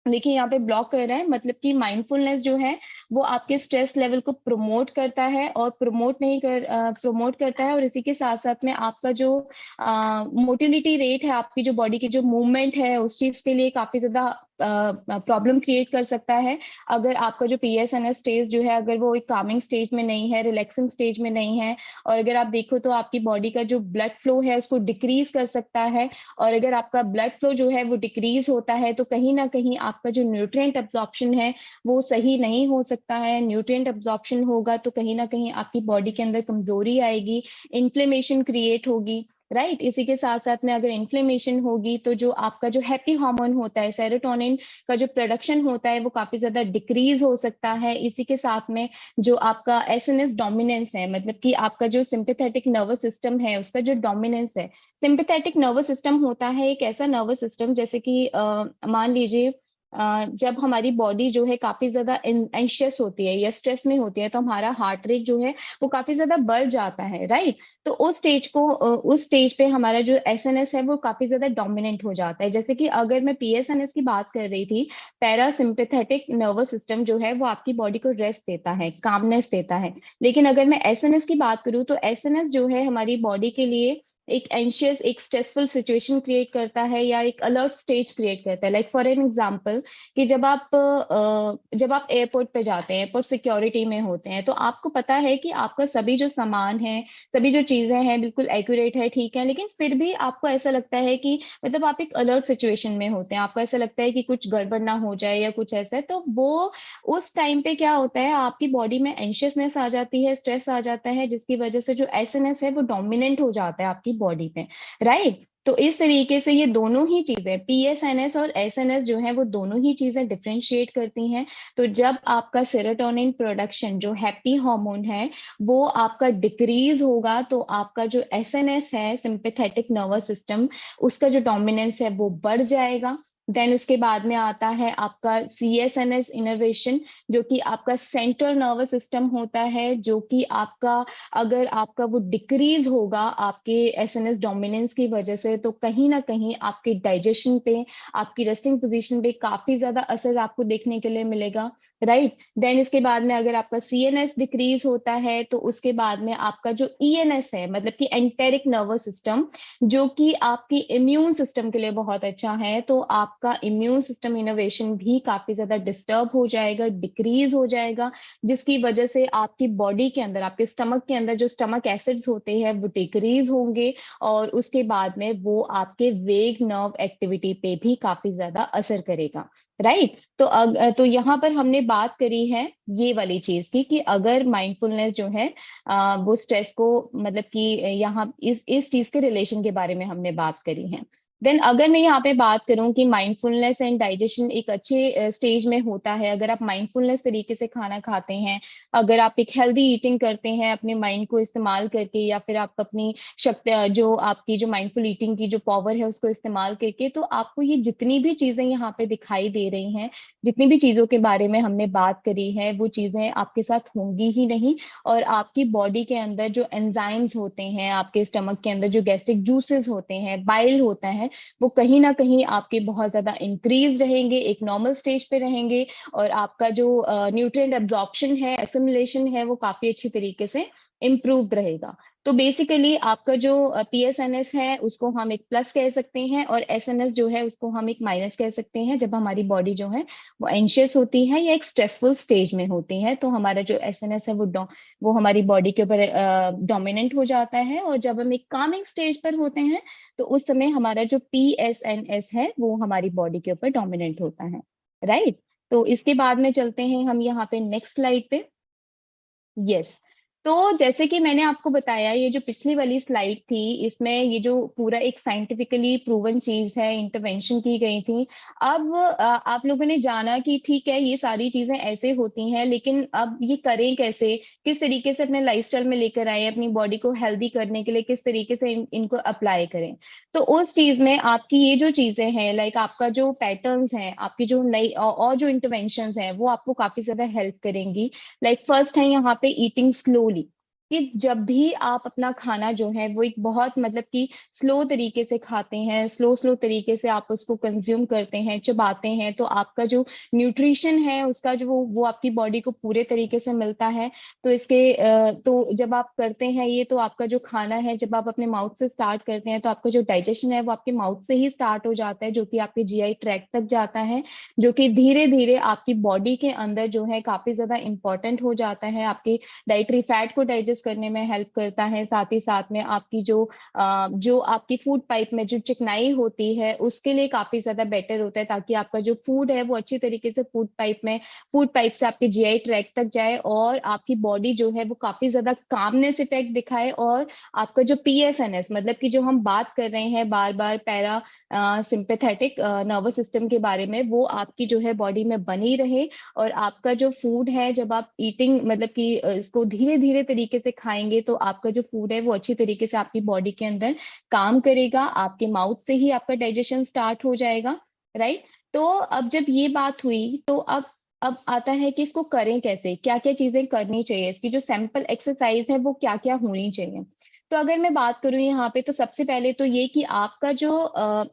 देखिए यहाँ पे ब्लॉक कर रहा है, मतलब कि माइंडफुलनेस जो है वो आपके स्ट्रेस लेवल को प्रमोट करता है, और प्रमोट करता है, और इसी के साथ साथ में आपका जो मोटिलिटी रेट है, आपकी जो बॉडी की जो मूवमेंट है उस चीज के लिए काफी ज्यादा प्रॉब्लम क्रिएट कर सकता है। अगर आपका जो PSNS स्टेज जो है अगर वो एक कामिंग स्टेज में नहीं है, रिलैक्सिंग स्टेज में नहीं है, और अगर आप देखो तो आपकी बॉडी का जो ब्लड फ्लो है उसको डिक्रीज कर सकता है। और अगर आपका ब्लड फ्लो जो है वो डिक्रीज होता है तो कहीं ना कहीं आपका जो न्यूट्रिएंट एब्जॉर्प्शन है वो सही नहीं हो सकता है। न्यूट्रिएंट एब्जॉर्प्शन होगा तो कहीं ना कहीं आपकी बॉडी के अंदर कमजोरी आएगी, इन्फ्लेमेशन क्रिएट होगी। राइट। इसी के साथ साथ में अगर इन्फ्लेमेशन होगी तो जो आपका जो हैप्पी हार्मोन होता है, सेरोटोनिन का जो प्रोडक्शन होता है वो काफी ज्यादा डिक्रीज हो सकता है। इसी के साथ में जो आपका एसएनएस डोमिनेंस है, मतलब कि आपका जो सिंपैथेटिक नर्वस सिस्टम है उसका जो डोमिनेंस है। सिंपैथेटिक नर्वस सिस्टम होता है एक ऐसा नर्वस सिस्टम, जैसे कि मान लीजिए जब हमारी बॉडी जो है काफी ज्यादा एंशियस होती है या स्ट्रेस में होती है तो हमारा हार्ट रेट जो है वो काफी ज्यादा बढ़ जाता है, राइट। तो उस स्टेज पे हमारा जो एसएनएस है वो काफी ज्यादा डोमिनेंट हो जाता है। जैसे कि अगर मैं पीएसएनएस की बात कर रही थी, पैरासिम्पैथेटिक नर्वस सिस्टम जो है वो आपकी बॉडी को रेस्ट देता है, कामनेस देता है। लेकिन अगर मैं एसएनएस की बात करूं तो एसएनएस जो है हमारी बॉडी के लिए एक एंशियस, एक स्ट्रेसफुल सिचुएशन क्रिएट करता है या एक अलर्ट स्टेज क्रिएट करता है। लाइक फॉर एन एग्जांपल कि जब आप एयरपोर्ट पे जाते हैं, एयरपोर्ट सिक्योरिटी में होते हैं, तो आपको पता है कि आपका सभी जो सामान है, सभी जो चीजें हैं बिल्कुल एक्यूरेट है, ठीक है, लेकिन फिर भी आपको ऐसा लगता है कि मतलब आप एक अलर्ट सिचुएशन में होते हैं, आपको ऐसा लगता है कि कुछ गड़बड़ ना हो जाए या कुछ ऐसा है। तो वो उस टाइम पे क्या होता है, आपकी बॉडी में एंशियसनेस आ जाती है, स्ट्रेस आ जाता है, जिसकी वजह से जो एसएनएस है वो डोमिनेंट हो जाता है आपकी बॉडी पे, राइट। तो इस तरीके से ये दोनों ही चीजें, पीएसएनएस और एसएनएस जो है वो दोनों ही चीजें डिफरेंशिएट करती हैं। तो जब आपका सेरोटोनिन प्रोडक्शन जो हैप्पी हार्मोन है वो आपका डिक्रीज होगा तो आपका जो एसएनएस है, सिंपैथेटिक नर्वस सिस्टम, उसका जो डोमिनेंस है वो बढ़ जाएगा। देन उसके बाद में आता है आपका सीएसएनएस इनर्वेशन, जो कि आपका सेंट्रल नर्वस सिस्टम होता है, जो कि आपका अगर आपका वो डिक्रीज होगा आपके एसएनएस डोमिनेंस की वजह से, तो कहीं ना कहीं आपके डाइजेशन पे, आपकी रेस्टिंग पोजीशन पे काफी ज्यादा असर आपको देखने के लिए मिलेगा, राइट। देन इसके बाद में अगर आपका सीएनएस डिक्रीज होता है तो उसके बाद में आपका जो ईएनएस है, मतलब कि एंटेरिक नर्वस सिस्टम, जो कि आपकी इम्यून सिस्टम के लिए बहुत अच्छा है, तो आपका इम्यून सिस्टम इनोवेशन भी काफी ज्यादा डिस्टर्ब हो जाएगा, डिक्रीज हो जाएगा, जिसकी वजह से आपकी बॉडी के अंदर, आपके स्टमक के अंदर जो स्टमक एसिड्स होते हैं वो डिक्रीज होंगे, और उसके बाद में वो आपके वेग नर्व एक्टिविटी पे भी काफी ज्यादा असर करेगा, राइट। तो यहाँ पर हमने बात करी है ये वाली चीज की कि अगर माइंडफुलनेस जो है वो स्ट्रेस को, मतलब कि यहाँ इस चीज के रिलेशन के बारे में हमने बात करी है। देन अगर मैं यहाँ पे बात करूं कि माइंडफुलनेस एंड डाइजेशन एक अच्छे स्टेज में होता है अगर आप माइंडफुलनेस तरीके से खाना खाते हैं, अगर आप एक हेल्दी ईटिंग करते हैं अपने माइंड को इस्तेमाल करके, या फिर आप अपनी शक्ति, जो आपकी जो माइंडफुल ईटिंग की जो पावर है उसको इस्तेमाल करके, तो आपको ये जितनी भी चीजें यहाँ पे दिखाई दे रही हैं, जितनी भी चीजों के बारे में हमने बात करी है, वो चीजें आपके साथ होंगी ही नहीं। और आपकी बॉडी के अंदर जो एंजाइम्स होते हैं, आपके स्टमक के अंदर जो गैस्ट्रिक जूसेस होते हैं, बाइल होता है, वो कहीं ना कहीं आपके बहुत ज्यादा इंक्रीज रहेंगे, एक नॉर्मल स्टेज पे रहेंगे, और आपका जो न्यूट्रिएंट एब्जॉर्प्शन है, एसिमिलेशन है, वो काफी अच्छी तरीके से इम्प्रूव्ड रहेगा। तो बेसिकली आपका जो पीएसएनएस है उसको हम एक प्लस कह सकते हैं, और एसएनएस जो है उसको हम एक माइनस कह सकते हैं, जब हमारी बॉडी जो है वो एंशियस होती है या एक स्ट्रेसफुल स्टेज में होती है, तो हमारा जो एसएनएस है वो हमारी बॉडी के ऊपर डोमिनेंट हो जाता है, और जब हम एक कामिंग स्टेज पर होते हैं तो उस समय हमारा जो पीएसएनएस है वो हमारी बॉडी के ऊपर डोमिनेंट होता है, राइट। तो इसके बाद में चलते हैं हम यहाँ पे नेक्स्ट स्लाइड पे। यस। तो जैसे कि मैंने आपको बताया, ये जो पिछली वाली स्लाइड थी इसमें ये जो पूरा एक साइंटिफिकली प्रूवन चीज है, इंटरवेंशन की गई थी। अब आप लोगों ने जाना कि ठीक है ये सारी चीजें ऐसे होती हैं, लेकिन अब ये करें कैसे, किस तरीके से अपने लाइफस्टाइल में लेकर आए, अपनी बॉडी को हेल्दी करने के लिए किस तरीके से इनको अप्लाई करें। तो उस चीज में आपकी ये जो चीजें हैं, लाइक आपका जो पैटर्न्स हैं, आपकी जो नई और जो इंटरवेंशंस हैं, वो आपको काफी ज्यादा हेल्प करेंगी। लाइक फर्स्ट है यहाँ पे ईटिंग स्लोली, कि जब भी आप अपना खाना जो है वो एक बहुत, मतलब कि स्लो तरीके से खाते हैं, स्लो स्लो तरीके से आप उसको कंज्यूम करते हैं, चबाते हैं, तो आपका जो न्यूट्रिशन है उसका जो वो आपकी बॉडी को पूरे तरीके से मिलता है। तो तो जब आप करते हैं ये, तो आपका जो खाना है जब आप अपने माउथ से स्टार्ट करते हैं तो आपका जो डाइजेशन है वो आपके माउथ से ही स्टार्ट हो जाता है, जो कि आपके जीआई ट्रैक्ट तक जाता है, जो कि धीरे धीरे आपकी बॉडी के अंदर जो है काफी ज्यादा इंपॉर्टेंट हो जाता है, आपकी डाइटरी फैट को डाइजेस्ट डाइजेस्ट करने में हेल्प करता है, साथ ही साथ में आपकी जो आपकी फूड पाइप में जो चिकनाई होती है उसके लिए काफी ज्यादा बेटर होता है, ताकि आपका जो फूड है वो अच्छी तरीके से फूड पाइप से आपके जीआई ट्रैक तक जाए और आपकी बॉडी जो है वो काफी ज्यादा कामनेस इफेक्ट दिखाए, और आपका जो पीएसएनएस मतलब कि जो हम बात कर रहे हैं बार बार पैरा सिंपैथेटिक नर्वस सिस्टम के बारे में, वो आपकी जो है बॉडी में बनी रहे, और आपका जो फूड है जब आप ईटिंग मतलब कि इसको धीरे धीरे तरीके से खाएंगे तो आपका जो फूड है वो अच्छी तरीके से आपकी बॉडी के अंदर काम करेगा, आपके माउथ से ही आपका डाइजेशन स्टार्ट हो जाएगा, राइट। तो अब जब ये बात हुई तो अब आता है कि इसको करें कैसे, क्या क्या चीजें करनी चाहिए, इसकी जो सैंपल एक्सरसाइज है वो क्या क्या होनी चाहिए। तो अगर मैं बात करूं यहाँ पे, तो सबसे पहले तो ये कि आपका जो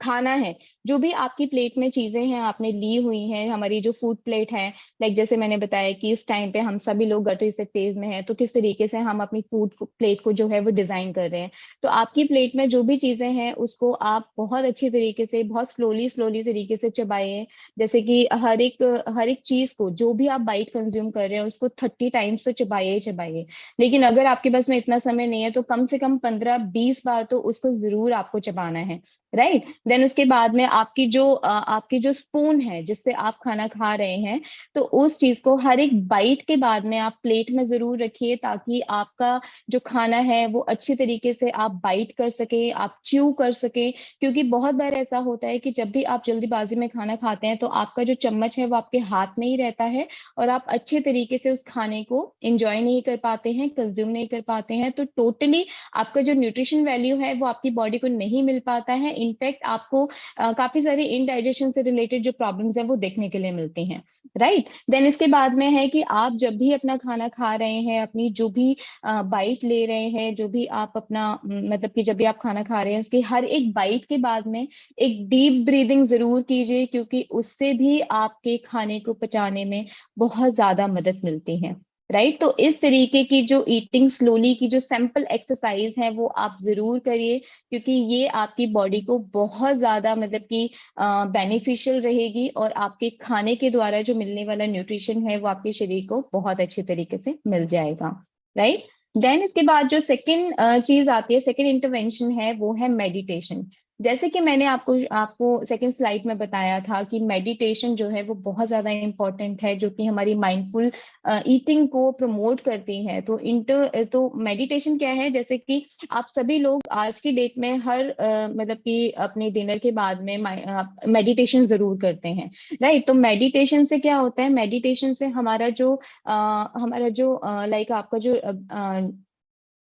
खाना है, जो भी आपकी प्लेट में चीजें हैं आपने ली हुई हैं, हमारी जो फूड प्लेट है, लाइक जैसे मैंने बताया कि इस टाइम पे हम सभी लोग गट रिसेट फेज में हैं, तो किस तरीके से हम अपनी फूड प्लेट को जो है वो डिजाइन कर रहे हैं। तो आपकी प्लेट में जो भी चीजें हैं उसको आप बहुत अच्छी तरीके से, बहुत स्लोली स्लोली तरीके से चबाइए। जैसे कि हर एक चीज को, जो भी आप बाइट कंज्यूम कर रहे हैं उसको 30 टाइम्स तो चबाइए ही चबाइए। लेकिन अगर आपके पास में इतना समय नहीं है तो कम से कम 15-20 बार तो उसको जरूर आपको चबाना है, राइट। देन उसके बाद में आपकी जो स्पून है जिससे आप खाना खा रहे हैं, तो उस चीज को हर एक बाइट के बाद में आप प्लेट में जरूर रखिए, ताकि आपका जो खाना है वो अच्छी तरीके से आप बाइट कर सके, आप च्यू कर सके। क्योंकि बहुत बार ऐसा होता है कि जब भी आप जल्दीबाजी में खाना खाते हैं तो आपका जो चम्मच है वो आपके हाथ में ही रहता है, और आप अच्छे तरीके से उस खाने को एंजॉय नहीं कर पाते हैं, कंज्यूम नहीं कर पाते हैं, तो टोटली आपका जो न्यूट्रिशन वैल्यू है वो आपकी बॉडी को नहीं मिल पाता है। इनफैक्ट आपको काफी सारे इनडाइजेशन से रिलेटेड जो प्रॉब्लम्स हैं वो देखने के लिए मिलती हैं, राइट। देन इसके बाद में है कि आप जब भी अपना खाना खा रहे हैं, अपनी जो भी बाइट ले रहे हैं, जो भी आप अपना मतलब कि जब भी आप खाना खा रहे हैं उसकी हर एक बाइट के बाद में एक डीप ब्रीदिंग जरूर कीजिए, क्योंकि उससे भी आपके खाने को पचाने में बहुत ज्यादा मदद मिलती है, राइट। तो इस तरीके की जो ईटिंग स्लोली की जो सैंपल एक्सरसाइज है वो आप जरूर करिए, क्योंकि ये आपकी बॉडी को बहुत ज्यादा मतलब कि बेनिफिशियल रहेगी, और आपके खाने के द्वारा जो मिलने वाला न्यूट्रिशन है वो आपके शरीर को बहुत अच्छे तरीके से मिल जाएगा, राइट। देन इसके बाद जो सेकंड चीज आती है, सेकंड इंटरवेंशन है, वो है मेडिटेशन। जैसे कि मैंने आपको सेकंड स्लाइड में बताया था कि मेडिटेशन जो है वो बहुत ज्यादा इंपॉर्टेंट है, जो कि हमारी माइंडफुल ईटिंग को प्रमोट करती है। तो मेडिटेशन क्या है, जैसे कि आप सभी लोग आज की डेट में हर मतलब कि अपने डिनर के बाद में मेडिटेशन जरूर करते हैं, राइट। तो मेडिटेशन से क्या होता है, मेडिटेशन से हमारा जो लाइक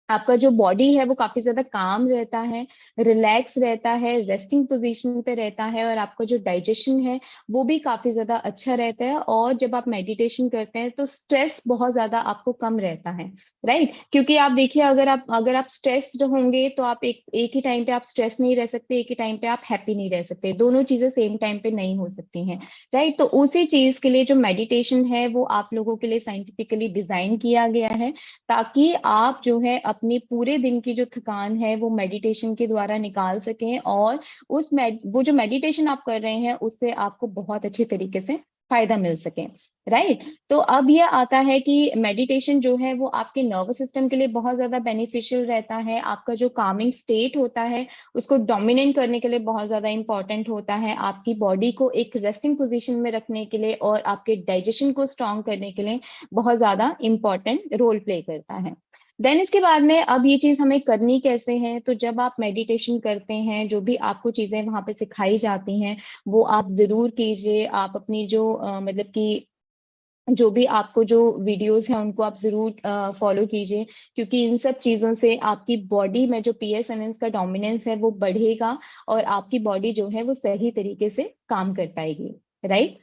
आपका जो बॉडी है वो काफी ज्यादा काम रहता है, रिलैक्स रहता है, रेस्टिंग पोजीशन पे रहता है, और आपका जो डाइजेशन है वो भी काफी ज्यादा अच्छा रहता है। और जब आप मेडिटेशन करते हैं तो स्ट्रेस बहुत ज्यादा आपको कम रहता है, राइट। क्योंकि आप देखिए, अगर आप स्ट्रेस्ड होंगे तो आप एक ही टाइम पे आप स्ट्रेस नहीं रह सकते, एक ही टाइम पे आप हैप्पी नहीं रह सकते, दोनों चीजें सेम टाइम पे नहीं हो सकती हैं, राइट। तो उसी चीज के लिए जो मेडिटेशन है वो आप लोगों के लिए साइंटिफिकली डिजाइन किया गया है, ताकि आप जो है अपनी पूरे दिन की जो थकान है वो मेडिटेशन के द्वारा निकाल सकें, और वो जो मेडिटेशन आप कर रहे हैं उससे आपको बहुत अच्छे तरीके से फायदा मिल सके, राइट। तो अब ये आता है कि मेडिटेशन जो है वो आपके नर्वस सिस्टम के लिए बहुत ज्यादा बेनिफिशियल रहता है, आपका जो कामिंग स्टेट होता है उसको डोमिनेट करने के लिए बहुत ज्यादा इंपॉर्टेंट होता है, आपकी बॉडी को एक रेस्टिंग पोजीशन में रखने के लिए और आपके डाइजेशन को स्ट्रॉन्ग करने के लिए बहुत ज्यादा इंपॉर्टेंट रोल प्ले करता है। देन इसके बाद में अब ये चीज हमें करनी कैसे है, तो जब आप मेडिटेशन करते हैं जो भी आपको चीजें वहां पे सिखाई जाती हैं वो आप जरूर कीजिए। आप अपनी जो मतलब कि जो भी आपको जो वीडियोस हैं उनको आप जरूर फॉलो कीजिए, क्योंकि इन सब चीजों से आपकी बॉडी में जो पीएसएनएस का डोमिनेंस है वो बढ़ेगा, और आपकी बॉडी जो है वो सही तरीके से काम कर पाएगी, राइट।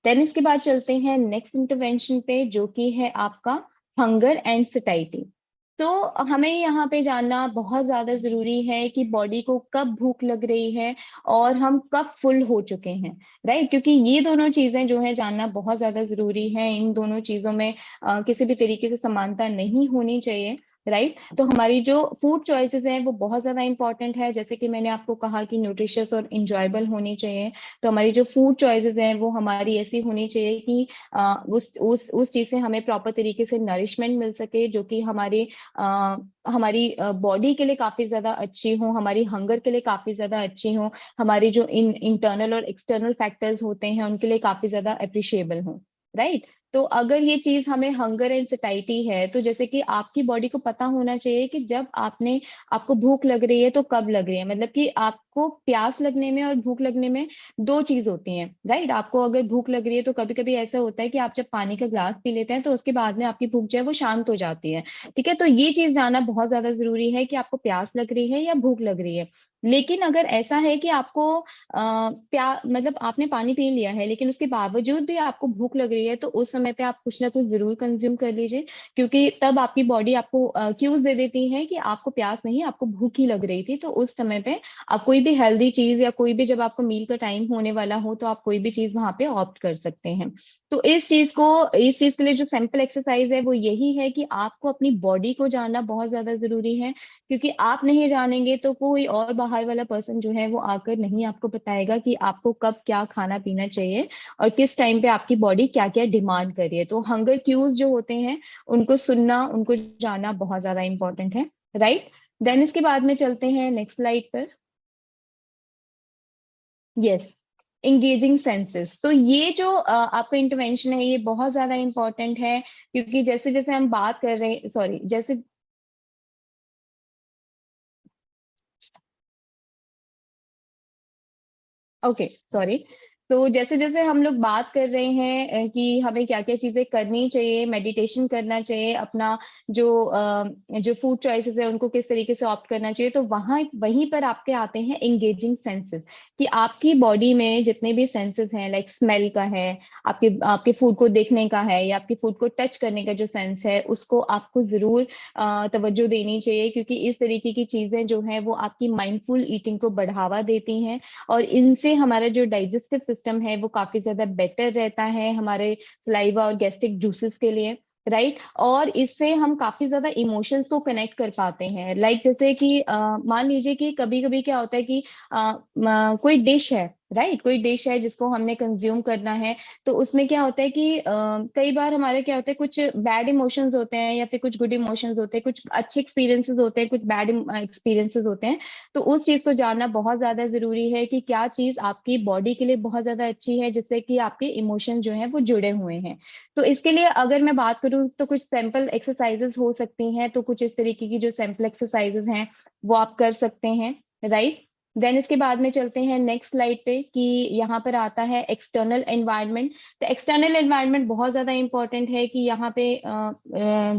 देन इसके बाद चलते हैं नेक्स्ट इंटरवेंशन पे, जो कि है आपका हंगर एंड सटाइटी। तो हमें यहाँ पे जानना बहुत ज्यादा जरूरी है कि बॉडी को कब भूख लग रही है और हम कब फुल हो चुके हैं, राइट। क्योंकि ये दोनों चीजें जो है जानना बहुत ज्यादा जरूरी है, इन दोनों चीजों में किसी भी तरीके से समानता नहीं होनी चाहिए। राइट। तो हमारी जो फूड चॉइसेस हैं वो बहुत ज्यादा इंपॉर्टेंट है, जैसे कि मैंने आपको कहा कि न्यूट्रिशियस और इंजॉयबल होनी चाहिए। तो हमारी जो फूड चॉइसेस हैं वो हमारी ऐसी होनी चाहिए कि उस चीज से हमें प्रॉपर तरीके से नरिशमेंट मिल सके, जो कि हमारी बॉडी के लिए काफी ज्यादा अच्छी हो, हमारी हंगर के लिए काफी ज्यादा अच्छी हो, हमारी जो इंटरनल और एक्सटर्नल फैक्टर्स होते हैं उनके लिए काफी ज्यादा अप्रिशिएबल हो, राइट। तो अगर ये चीज हमें हंगर एंड सटाइटी है, तो जैसे कि आपकी बॉडी को पता होना चाहिए कि जब आपको भूख लग रही है तो कब लग रही है, मतलब कि आपको प्यास लगने में और भूख लगने में दो चीज होती हैं, राइट। आपको अगर भूख लग रही है तो कभी कभी ऐसा होता है कि आप जब पानी का ग्लास पी लेते हैं तो उसके बाद में आपकी भूख जो है वो शांत हो जाती है, ठीक है। तो ये चीज जानना बहुत ज्यादा जरूरी है कि आपको प्यास लग रही है या भूख लग रही है। लेकिन अगर ऐसा है कि आपको मतलब आपने पानी पी लिया है लेकिन उसके बावजूद भी आपको भूख लग रही है, तो उस समय पे आप कुछ ना कुछ जरूर कंज्यूम कर लीजिए, क्योंकि तब आपकी बॉडी आपको क्यूज दे देती है कि आपको प्यास नहीं, आपको भूख ही लग रही थी। तो उस समय पे आप कोई भी हेल्दी चीज या कोई भी, जब आपको मील का टाइम होने वाला हो तो आप कोई भी चीज वहां पे ऑप्ट कर सकते हैं। तो इस चीज के लिए जो सिंपल एक्सरसाइज है वो यही है कि आपको अपनी बॉडी को जानना बहुत ज्यादा जरूरी है, क्योंकि आप नहीं जानेंगे तो कोई और बाहर वाला पर्सन जो है वो आकर नहीं आपको बताएगा कि आपको कब क्या खाना पीना चाहिए और किस टाइम पे आपकी बॉडी क्या क्या डिमांड कर रही है। तो हंगर क्यूज जो होते हैं उनको सुनना, उनको जानना बहुत ज्यादा इंपॉर्टेंट है, राइट। देन इसके बाद में चलते हैं नेक्स्ट स्लाइड पर। Yes, engaging senses. तो ये जो आपका इंटरवेंशन है ये बहुत ज्यादा इंपॉर्टेंट है, क्योंकि जैसे जैसे हम बात कर रहे हैं, सॉरी, जैसे ओके सॉरी। तो जैसे जैसे हम लोग बात कर रहे हैं कि हमें क्या क्या चीजें करनी चाहिए, मेडिटेशन करना चाहिए, अपना जो फूड चॉइसेस है उनको किस तरीके से ऑप्ट करना चाहिए, तो वहीं पर आपके आते हैं एंगेजिंग सेंसेस, कि आपकी बॉडी में जितने भी सेंसेस हैं, लाइक स्मेल का है, आपके आपके फूड को देखने का है, या आपके फूड को टच करने का जो सेंस है उसको आपको जरूर तवज्जो देनी चाहिए, क्योंकि इस तरीके की चीजें जो है वो आपकी माइंडफुल ईटिंग को बढ़ावा देती हैं और इनसे हमारा जो डाइजेस्टिव सिस्टम है वो काफी ज्यादा बेटर रहता है हमारे सलाइवा और गैस्ट्रिक जूसेस के लिए, राइट। और इससे हम काफी ज्यादा इमोशंस को कनेक्ट कर पाते हैं, लाइक जैसे कि मान लीजिए कि कभी कभी क्या होता है कि कोई डिश है, राइट, कोई डिश है जिसको हमने कंज्यूम करना है, तो उसमें क्या होता है कि कई बार हमारे क्या होता है, कुछ बैड इमोशंस होते हैं या फिर कुछ गुड इमोशंस होते हैं, कुछ अच्छे एक्सपीरियंसेस होते हैं, कुछ बैड एक्सपीरियंसेस होते हैं। तो उस चीज को जानना बहुत ज्यादा जरूरी है कि क्या चीज आपकी बॉडी के लिए बहुत ज्यादा अच्छी है, जिससे कि आपके इमोशन जो है वो जुड़े हुए हैं। तो इसके लिए अगर मैं बात करूँ तो कुछ सिंपल एक्सरसाइजेस हो सकती हैं, तो कुछ इस तरीके की जो सिंपल एक्सरसाइजेस हैं वो आप कर सकते हैं, राइट। देन इसके बाद में चलते हैं नेक्स्ट स्लाइड पे कि यहाँ पर आता है एक्सटर्नल एनवायरनमेंट। तो एक्सटर्नल एनवायरनमेंट बहुत ज्यादा इंपॉर्टेंट है कि यहाँ पे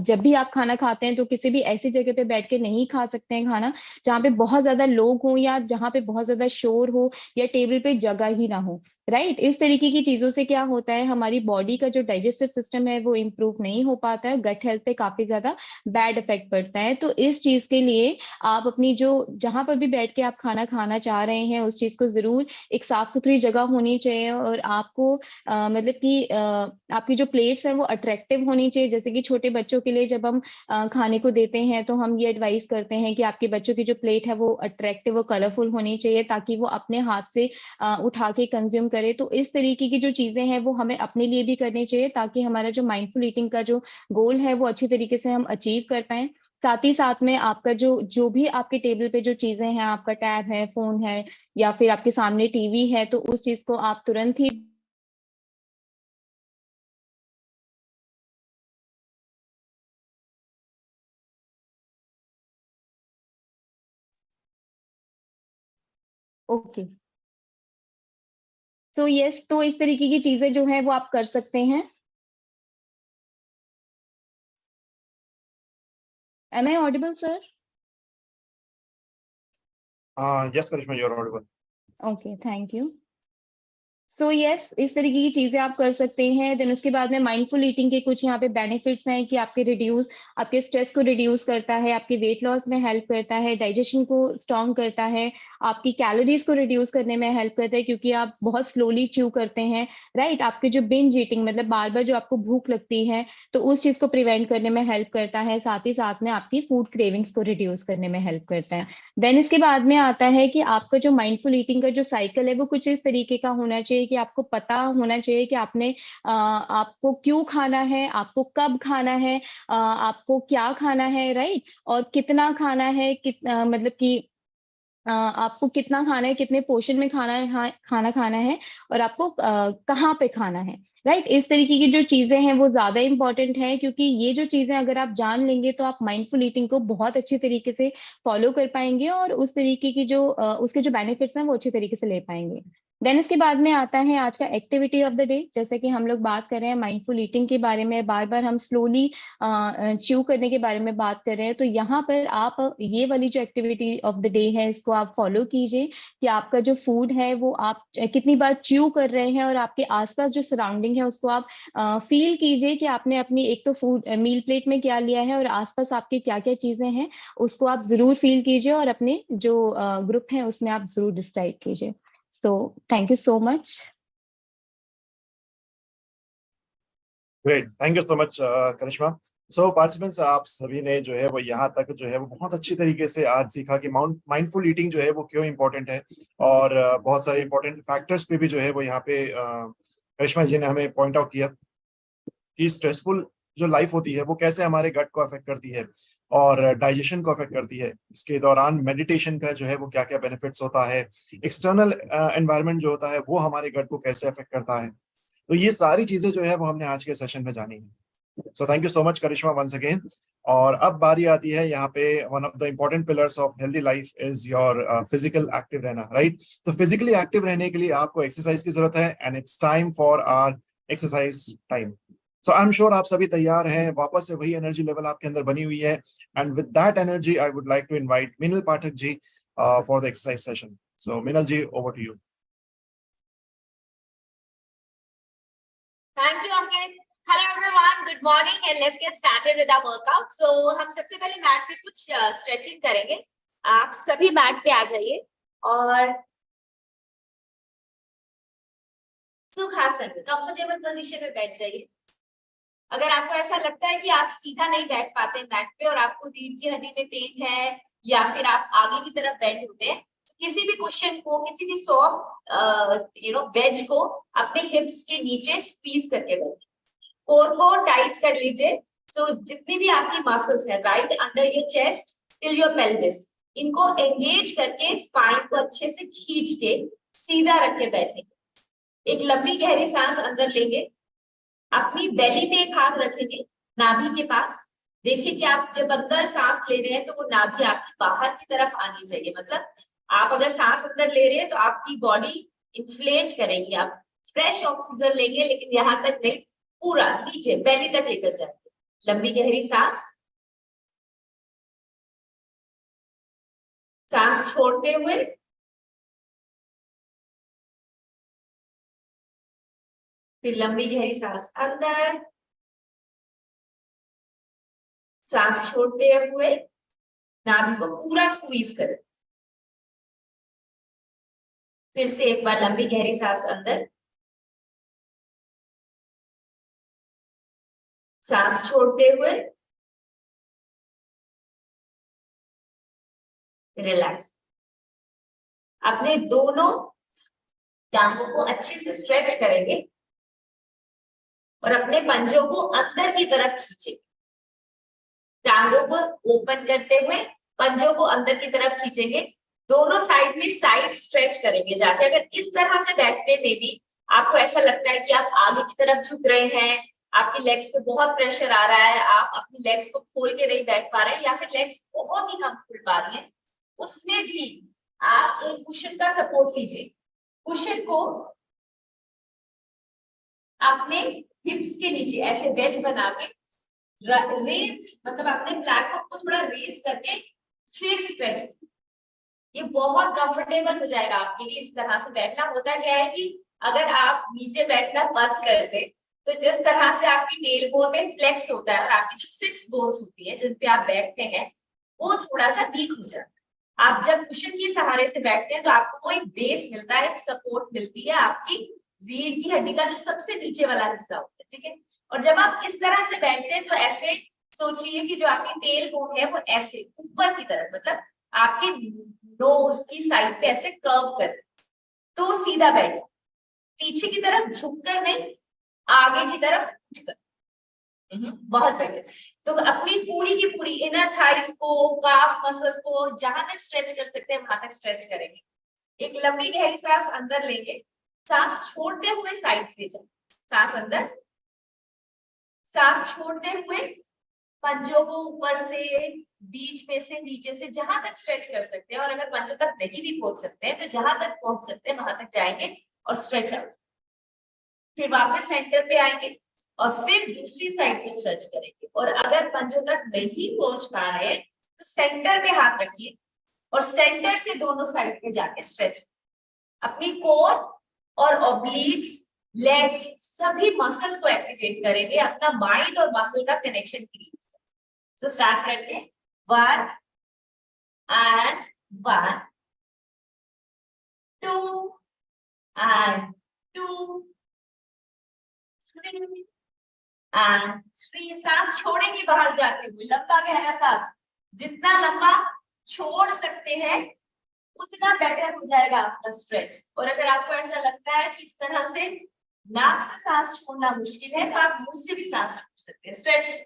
जब भी आप खाना खाते हैं तो किसी भी ऐसी जगह पे बैठ के नहीं खा सकते हैं खाना जहाँ पे बहुत ज्यादा लोग हों या जहाँ पे बहुत ज्यादा शोर हो या टेबल पे जगह ही ना हो, राइट। इस तरीके की चीजों से क्या होता है, हमारी बॉडी का जो डाइजेस्टिव सिस्टम है वो इम्प्रूव नहीं हो पाता है, गट हेल्थ पे काफी ज्यादा बैड इफेक्ट पड़ता है। तो इस चीज के लिए आप अपनी जो जहां पर भी बैठ के आप खाना खाना चाह रहे हैं उस चीज को जरूर, एक साफ सुथरी जगह होनी चाहिए और आपको मतलब कि आपकी जो प्लेट्स हैं वो अट्रैक्टिव होनी चाहिए। जैसे कि छोटे बच्चों के लिए जब हम खाने को देते हैं तो हम ये एडवाइस करते हैं कि आपके बच्चों की जो प्लेट है वो अट्रैक्टिव और कलरफुल होनी चाहिए, ताकि वो अपने हाथ से उठा के कंज्यूम करे। तो इस तरीके की जो चीजें हैं वो हमें अपने लिए भी करनी चाहिए, ताकि हमारा जो माइंडफुल ईटिंग का जो गोल है वो अच्छी तरीके से हम अचीव कर पाए। साथ ही साथ में आपका जो जो भी आपके टेबल पे जो चीजें हैं, आपका टैब है, फोन है या फिर आपके सामने टीवी है, तो उस चीज को आप तुरंत ही ओके। सो यस, तो इस तरीके की चीजें जो है वो आप कर सकते हैं। Am I audible sir? Yes, Karishma, you're audible. Okay, thank you. So yes, इस तरीके की चीजें आप कर सकते हैं। देन उसके बाद में माइंडफुल ईटिंग के कुछ यहाँ पे बेनिफिट्स हैं कि आपके स्ट्रेस को रिड्यूस करता है, आपके वेट लॉस में हेल्प करता है, डाइजेशन को स्ट्रॉन्ग करता है, आपकी कैलोरीज को रिड्यूस करने में हेल्प करता है क्योंकि आप बहुत स्लोली च्यू करते हैं, राइट। आपके जो बिंज ईटिंग मतलब बार बार जो आपको भूख लगती है, तो उस चीज को प्रिवेंट करने में हेल्प करता है। साथ ही साथ में आपकी फूड क्रेविंग्स को रिड्यूस करने में हेल्प करता है। देन इसके बाद में आता है कि आपका जो माइंडफुल ईटिंग का जो साइकिल है वो कुछ इस तरीके का होना चाहिए कि आपको पता होना चाहिए कि आपको क्यों खाना है, आपको कब खाना है, आपको क्या खाना है, राइट, और कितना खाना है, मतलब कि आपको कितना खाना है, कितने पोर्शन में खाना खाना है, और आपको कहाँ पे खाना है, राइट। इस तरीके की जो चीजें हैं वो ज्यादा इंपॉर्टेंट है क्योंकि ये जो चीजें अगर आप जान लेंगे तो आप माइंडफुल ईटिंग को बहुत अच्छी तरीके से फॉलो कर पाएंगे और उस तरीके की जो उसके जो बेनिफिट्स हैं वो अच्छी तरीके से ले पाएंगे। देन इसके बाद में आता है आज का एक्टिविटी ऑफ द डे। जैसे कि हम लोग बात कर रहे हैं माइंडफुल ईटिंग के बारे में, बार बार हम स्लोली च्यू करने के बारे में बात कर रहे हैं, तो यहाँ पर आप ये वाली जो एक्टिविटी ऑफ द डे है इसको आप फॉलो कीजिए कि आपका जो फूड है वो आप कितनी बार च्यू कर रहे हैं, और आपके आसपास जो सराउंडिंग है उसको आप फील कीजिए कि आपने अपनी एक तो फूड मील प्लेट में क्या लिया है और आसपास आपके क्या क्या चीजें हैं, उसको आप जरूर फील कीजिए और अपने जो ग्रुप है उसमें आप जरूर डिस्क्राइब कीजिए। So thank you so much. Great, thank you so much Karishma. So participants, आप सभी ने जो है वो यहाँ तक जो है वो बहुत अच्छी तरीके से आज सीखा कि माइंडफुल ईटिंग जो है वो क्यों इंपॉर्टेंट है, और बहुत सारे इंपॉर्टेंट फैक्टर्स पे भी जो है वो यहाँ पे करिश्मा जी ने हमें पॉइंट आउट किया कि स्ट्रेसफुल जो लाइफ होती है वो कैसे हमारे गट को अफेक्ट करती है और डाइजेशन को अफेक्ट करती है। इसके दौरान मेडिटेशन का जो है वो क्या क्या बेनिफिट्स होता है, एक्सटर्नल एनवायरनमेंट जो होता है वो हमारे गट को कैसे अफेक्ट करता है। तो ये सारी चीजें जो है वो हमने आज के सेशन में जानी है। So thank you so much Karishma once again. और अब बारी आती है यहाँ पे, one of the important pillars of healthy life is your physical active रहना, राइट। तो फिजिकली एक्टिव रहने के लिए आपको एक्सरसाइज की जरूरत है, and it's time for our exercise time. So I am sure आप सभी तैयार हैं, वापस से वही एनर्जी लेवल आपके अंदर बनी हुई है, and with that energy I would like to invite Minal Pathak ji for the exercise session. So Minal ji, over to you. Thank you, Ankit. Hello everyone, good morning and let's get started with our workout. So हम सबसे पहले mat पे कुछ stretching करेंगे। आप सभी mat पे आ जाइए और सुखासन कंफर्टेबल पोजीशन में बैठ जाइए। अगर आपको ऐसा लगता है कि आप सीधा नहीं बैठ पाते मैट पे और आपको रीढ़ की हड्डी में पेन है या फिर आप आगे की तरफ बेंड होते हैं, किसी भी क्वेश्चन को, किसी भी सॉफ्ट वेज को अपने हिप्स के नीचे स्क्वीज करके बैठे, कोर को टाइट कर लीजिए। सो जितनी भी आपकी मसल्स है right under your chest till your pelvis, इनको एंगेज करके स्पाइन को अच्छे से खींच के सीधा रख के बैठेंगे। एक लंबी गहरी सांस अंदर लेंगे, अपनी बेली पे एक हाथ रखेंगे नाभि के पास। देखिए कि आप जब अंदर सांस ले रहे हैं तो वो नाभि आपकी बाहर की तरफ आनी चाहिए, मतलब आप अगर सांस अंदर ले रहे हैं तो आपकी बॉडी इन्फ्लेट करेगी, आप फ्रेश ऑक्सीजन लेंगे, लेकिन यहाँ तक नहीं, पूरा नीचे बेली तक लेकर जाएंगे। लंबी गहरी सांस, सांस छोड़ते हुए फिर लंबी गहरी सांस अंदर, सांस छोड़ते हुए नाभि को पूरा स्क्वीज करें। फिर से एक बार लंबी गहरी सांस अंदर, सांस छोड़ते हुए रिलैक्स। अपने दोनों टांगों को अच्छे से स्ट्रेच करेंगे और अपने पंजों को अंदर की तरफ खींचेंगे। टांगों को ओपन करते हुए पंजों को अंदर की तरफ खींचेंगे, दोनों साइड में साइड स्ट्रेच करेंगे जाके। अगर इस तरह से बैठने में भी आपको ऐसा लगता है कि आप आगे की तरफ झुक रहे हैं, आपकी लेग्स पे बहुत प्रेशर आ रहा है, आप अपनी लेग्स को खोल के नहीं बैठ पा रहे हैं या फिर लेग्स बहुत ही कम खुल पा रही हैं, उसमें भी आप एक कुशन का सपोर्ट लीजिए। कुशन को अपने हिप्स के नीचे ऐसे वेज बना के रेज, मतलब अपने प्लेटफॉर्म को थोड़ा रेज करके फिर स्ट्रेच, ये बहुत कंफर्टेबल हो जाएगा आपके लिए। इस तरह से बैठना होता क्या है कि अगर आप नीचे बैठना बंद कर दे तो जिस तरह से आपकी टेल बोन में फ्लेक्स होता है और आपकी जो सिट्स बोन्स होती है जिन पे आप बैठते हैं वो थोड़ा सा वीक हो जाता है। आप जब कुशन के सहारे से बैठते हैं तो आपको एक बेस मिलता है, एक सपोर्ट मिलती है आपकी रीढ़ की हड्डी का जो सबसे नीचे वाला हिस्सा होता है, ठीक है। और जब आप इस तरह से बैठते हैं तो ऐसे सोचिए कि जो आपकी टेल बोन है वो ऐसे ऊपर की तरफ, मतलब आपके नोज की साइड पे ऐसे कर्व कर, तो सीधा बैठे, पीछे की तरफ झुककर नहीं, आगे की तरफ उठकर। बहुत बढ़िया। तो अपनी पूरी की पूरी इनर थाइस को, काफ मसल्स को जहां तक स्ट्रेच कर सकते हैं वहां तक स्ट्रेच करेंगे। एक लंबी गहरी सांस अंदर लेंगे, सांस छोड़ते हुए साइड पे जाए, सांस अंदर, सांस छोड़ते हुए पंजों को ऊपर से, बीच में से, नीचे से जहां तक स्ट्रेच कर सकते हैं, और अगर पंजों तक नहीं भी पहुंच सकते हैं तो जहां तक पहुंच सकते हैं वहां तक जाएंगे और स्ट्रेच आउट। फिर वापस सेंटर पे आएंगे और फिर दूसरी साइड पे स्ट्रेच करेंगे, और अगर पंजों तक नहीं पहुंच पा रहे हैं तो सेंटर पे हाथ रखिए और सेंटर से दोनों साइड पे जाके स्ट्रेच। अपनी कोर और ऑब्लिक्स, लेग्स, सभी मसल्स को एक्टिवेट करेंगे, अपना माइंड और मसल का कनेक्शन क्रिएट। सो स्टार्ट करते हैं, 1 and 1, 2 and 2, 3 and 3। सांस छोड़ेंगे बाहर जाते हुए, लंबा गहरा सांस, जितना लंबा छोड़ सकते हैं उतना बेटर हो जाएगा आपका स्ट्रेच। और अगर आपको ऐसा लगता है कि इस तरह से नाक से सांस छोड़ना मुश्किल है तो आप मुंह से भी सांस छोड़ सकते हैं, स्ट्रेच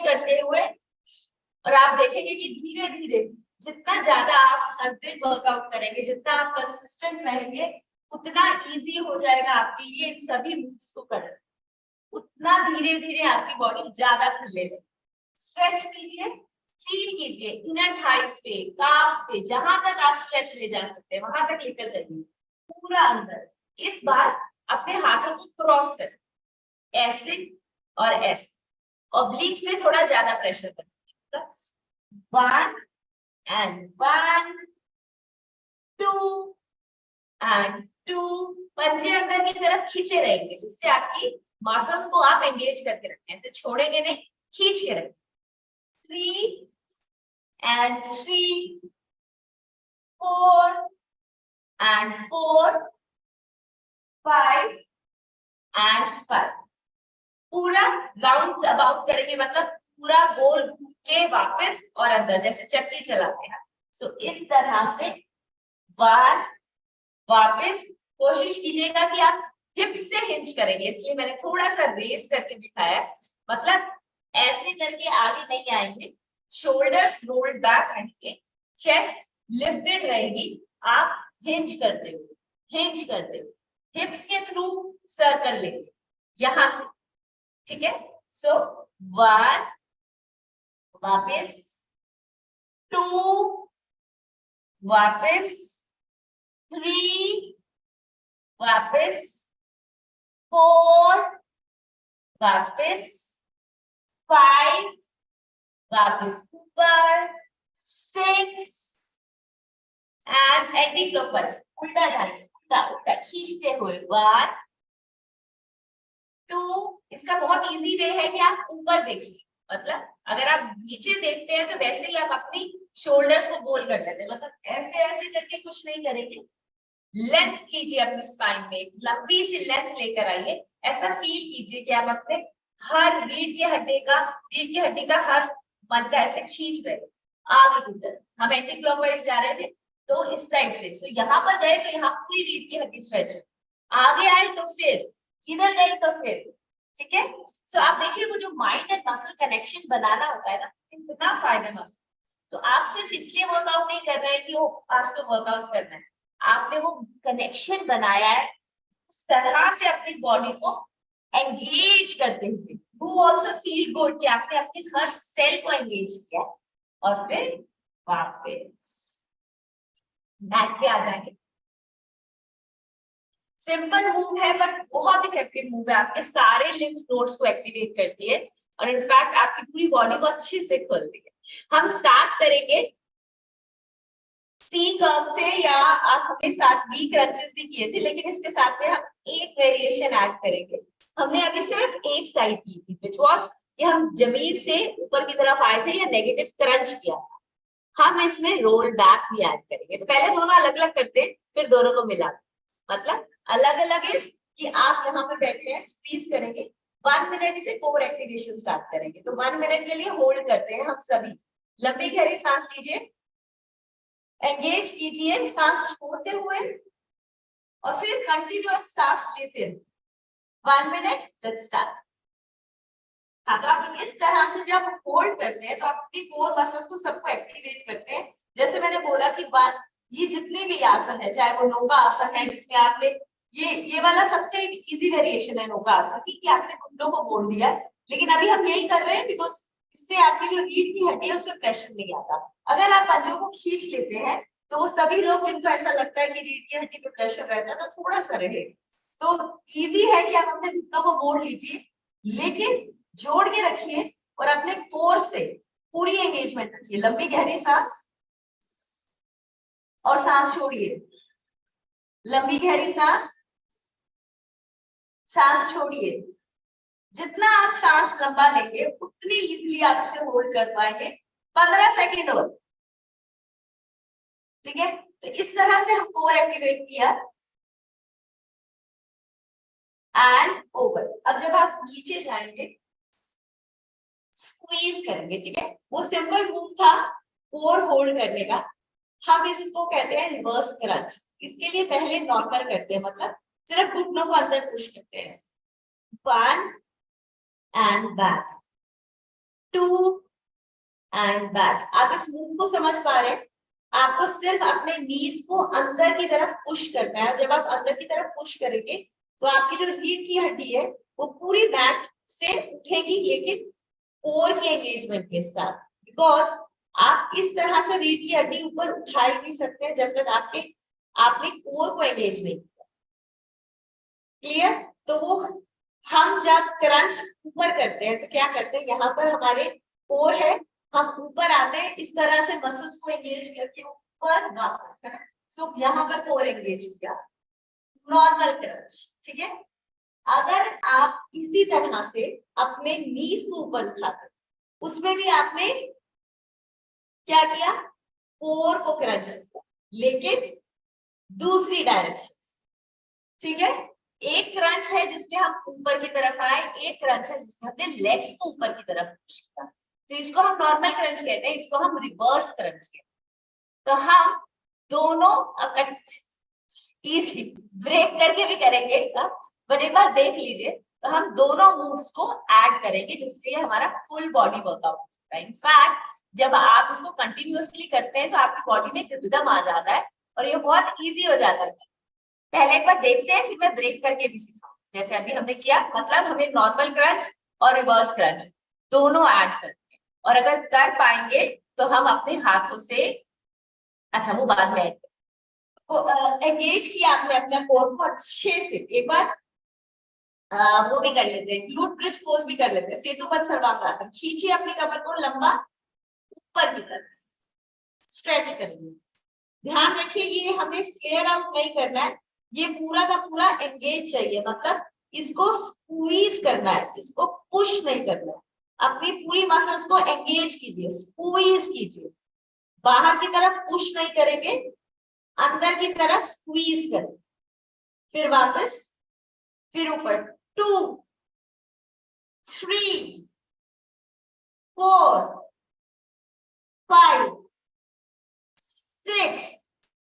करते हुए। और आप देखेंगे कि धीरे धीरे जितना ज्यादा आप हर दिन वर्कआउट करेंगे, जितना आप कंसिस्टेंट रहेंगे, उतना इजी हो जाएगा आपके लिए इन सभी मूव्स को करना, उतना धीरे धीरे आपकी बॉडी ज्यादा खुले लगे। स्ट्रेच कीजिए, फील कीजिए इनर थाइस पे, काफ पे, जहां तक आप स्ट्रेच ले जा सकते हैं वहां तक लेकर जाइए पूरा अंदर। इस बार अपने हाथों को क्रॉस करें, ऐसे और ऐसे, ऑब्लिक्स में थोड़ा ज्यादा प्रेशर करें। 1 and 1, 2 and 2। पंजे अंदर की तरफ खींचे रहेंगे जिससे आपकी मसल्स को आप एंगेज करके रखें, ऐसे छोड़ेंगे नहीं, खींच के रखें। 3 and 3, 4 and 4, 5 and 5। पूरा राउंड अबाउट करेंगे, मतलब पूरा गोल घूम के वापस और अंदर, जैसे चक्की चलाते हैं। सो इस तरह से बार वापस कोशिश कीजिएगा कि आप हिप से हिंज करेंगे, इसलिए मैंने थोड़ा सा रेस करके दिखाया, मतलब ऐसे करके आगे नहीं आएंगे, शोल्डर्स रोल्ड बैक रहेंगे, चेस्ट लिफ्टेड रहेगी, आप हिंज करते हुए हिप्स के थ्रू सर्कल लेंगे यहां से, ठीक है। सो 1, वापस 2, वापस 3, वापस 4, वापस 5, वापस ऊपर 6 एंड एंटी क्लॉकवाइज, उल्टा जाइए, उल्टा खींचते हुए 1, 2। इसका बहुत इजी वे है कि आप ऊपर देखिए, मतलब अगर आप नीचे देखते हैं तो वैसे ही आप अपनी शोल्डर्स को गोल कर लेते हैं, मतलब ऐसे ऐसे करके कुछ नहीं करेंगे, लेंथ कीजिए अपनी स्पाइन में, लंबी सी लेंथ लेकर आइए, ऐसा फील कीजिए कि आप अपने हर रीढ़ की हड्डी का हर मन का ऐसे खींच रहे आगे की तरफ। हम एंटी क्लॉकवाइज जा रहे थे तो इस साइड से, सो यहाँ पर गए तो यहाँ पूरी रीढ़ की हड्डी स्ट्रेच है, आगे आए तो फिर इधर गए तो फिर, ठीक है। सो आप देखिए वो जो माइंड एंड मसल कनेक्शन बनाना होता है ना, कितना फायदेमंद। तो आप सिर्फ इसलिए वर्कआउट नहीं कर रहे हैं कि वो आज तो वर्कआउट करना है, आपने वो कनेक्शन बनाया है उस तरह से अपनी बॉडी को एंगेज करते हुए, यू आल्सो फील गुड कि आपने अपने हर सेल को एंगेज किया। और फिर वापस मैट पे आ जाएंगे। सिंपल मूव है बट बहुत इफेक्टिव मूव है, आपके सारे लिम्फ नोड्स को एक्टिवेट करती है और इनफैक्ट आपकी पूरी बॉडी को अच्छे से खोलती है। हम स्टार्ट करेंगे सी कर्व से, या आप अपने साथ बी क्रंचेस भी किए थे, लेकिन इसके साथ में हम एक वेरिएशन ऐड करेंगे। हमने अभी सिर्फ एक साइड की थी, व्हिच वाज कि हम जमीन से ऊपर की तरफ आए थे या नेगेटिव क्रंच किया था। हम इसमें रोल बैक भी ऐड करेंगे। तो पहले दोनों अलग अलग करते हैं, फिर दोनों को मिला, मतलब अलग अलग इस कि आप यहाँ पर बैठे हैं, स्क्वीज करेंगे, 1 मिनट से कोर एक्टिवेशन स्टार्ट करेंगे। तो 1 मिनट के लिए होल्ड करते हैं हम सभी। लंबी गहरी सांस लीजिए, एंगेज कीजिए सांस छोड़ते हुए, और फिर कंटिन्यूअस सांस लेते हुए 1 मिनट, लेट्स स्टार्ट। हाँ, तो आप इस तरह से जब होल्ड करते हैं तो आप अपनी कोर मसल्स को सबको एक्टिवेट करते हैं। जैसे मैंने बोला कि ये जितने भी आसन है, चाहे वो नोगा आसन है जिसमें आपने ये वाला सबसे इजी वेरिएशन है नोगा आसन की, कि आपने घुटनों को मोड़ दिया, लेकिन अभी हम यही कर रहे हैं बिकॉज इससे आपकी जो रीढ़ की हड्डी है उसमें प्रेशर नहीं आता। अगर आप पंजों को खींच लेते हैं तो वो सभी लोग जिनको ऐसा लगता है कि रीढ़ की हड्डी पे प्रेशर रहता है तो थोड़ा सा रहे। तो इजी है कि आप अपने घुटनों को मोड़ लीजिए, लेकिन जोड़ के रखिए और अपने कोर से पूरी एंगेजमेंट रखिए। लंबी गहरी सांस और सांस छोड़िए, लंबी गहरी सांस, सांस छोड़िए। जितना आप सांस लंबा लेंगे उतनी इजीली आप इसे होल्ड कर पाएंगे। 15 सेकेंड और, ठीक है। तो इस तरह से हम कोर एक्टिवेट किया एंड ओवर। अब जब आप नीचे जाएंगे स्क्वीज करेंगे, ठीक है। वो सिंपल मूव था कोर होल्ड करने का, हम इसको कहते हैं रिवर्स क्रंच। इसके लिए पहले नॉर्मल करते हैं, मतलब सिर्फ घुटनों को अंदर पुश करते हैं। 1 एंड बैक, 2 एंड बैक। आप इस मूव को समझ पा रहे हैं? आपको सिर्फ अपने नीज को अंदर की तरफ पुश करना है। जब आप अंदर की तरफ पुश करेंगे तो आपकी जो रीढ़ की हड्डी है वो पूरी बैक से उठेगी, लेकिन कोर की एंगेजमेंट के साथ। बिकॉज आप इस तरह से रीढ़ की हड्डी ऊपर उठा ही नहीं सकते जब तक आपने कोर को एंगेज नहीं किया। क्लियर? तो वो हम जब क्रंच ऊपर करते हैं तो क्या करते हैं, यहाँ पर हमारे कोर है, हम ऊपर आते हैं, इस तरह से मसल्स को एंगेज करके ऊपर वापस। सो यहाँ पर कोर एंगेज किया, नॉर्मल क्रंच, ठीक है। अगर आप इसी तरह से अपने नीज को ऊपर उठाते, उसमें भी आपने क्या किया, कोर को क्रंच किया, लेकिन दूसरी डायरेक्शन, ठीक है। एक क्रंच है जिसमें हम ऊपर की तरफ आए, एक क्रंच है जिसमें हमने लेग्स को ऊपर की तरफ पुश किया। तो इसको हम नॉर्मल क्रंच कहते हैं, इसको हम रिवर्स क्रंच कहते हैं। तो हम दोनों इजी ब्रेक करके भी करेंगे, बट एक बार देख लीजिए। तो हम दोनों मूव्स को ऐड करेंगे जिससे हमारा फुल बॉडी वर्कआउट होता है। इनफैक्ट जब आप इसको कंटिन्यूअसली करते हैं तो आपकी बॉडी में एक रिदम आ जाता है और ये बहुत इजी हो जाता है। पहले एक बार देखते हैं, फिर मैं ब्रेक करके भी सिखाऊं जैसे अभी हमने किया। मतलब हमें नॉर्मल क्रंच और रिवर्स क्रंच दोनों ऐड करते हैं, और अगर कर पाएंगे तो हम अपने हाथों से, अच्छा वो बाद में एंगेज किया आपने अपना कोर को अच्छे से। एक बार वो भी कर लेते हैं, ग्लूट ब्रिज पोज भी कर लेते हैं, सेतुबद्ध सर्वांगासन। खींचिए अपनी कमर को लंबा ऊपर की तरफ, स्ट्रेच करेंगे। ध्यान रखिए ये हमें फ्लेयर आउट नहीं करना है, ये पूरा का पूरा एंगेज चाहिए, मतलब इसको स्क्वीज करना है, इसको पुश नहीं करना है। अपनी पूरी मसल्स को एंगेज कीजिए, स्क्वीज कीजिए। बाहर की तरफ पुश नहीं करेंगे, अंदर की तरफ स्क्वीज करें, फिर वापस, फिर ऊपर। 2 3 4 5 6।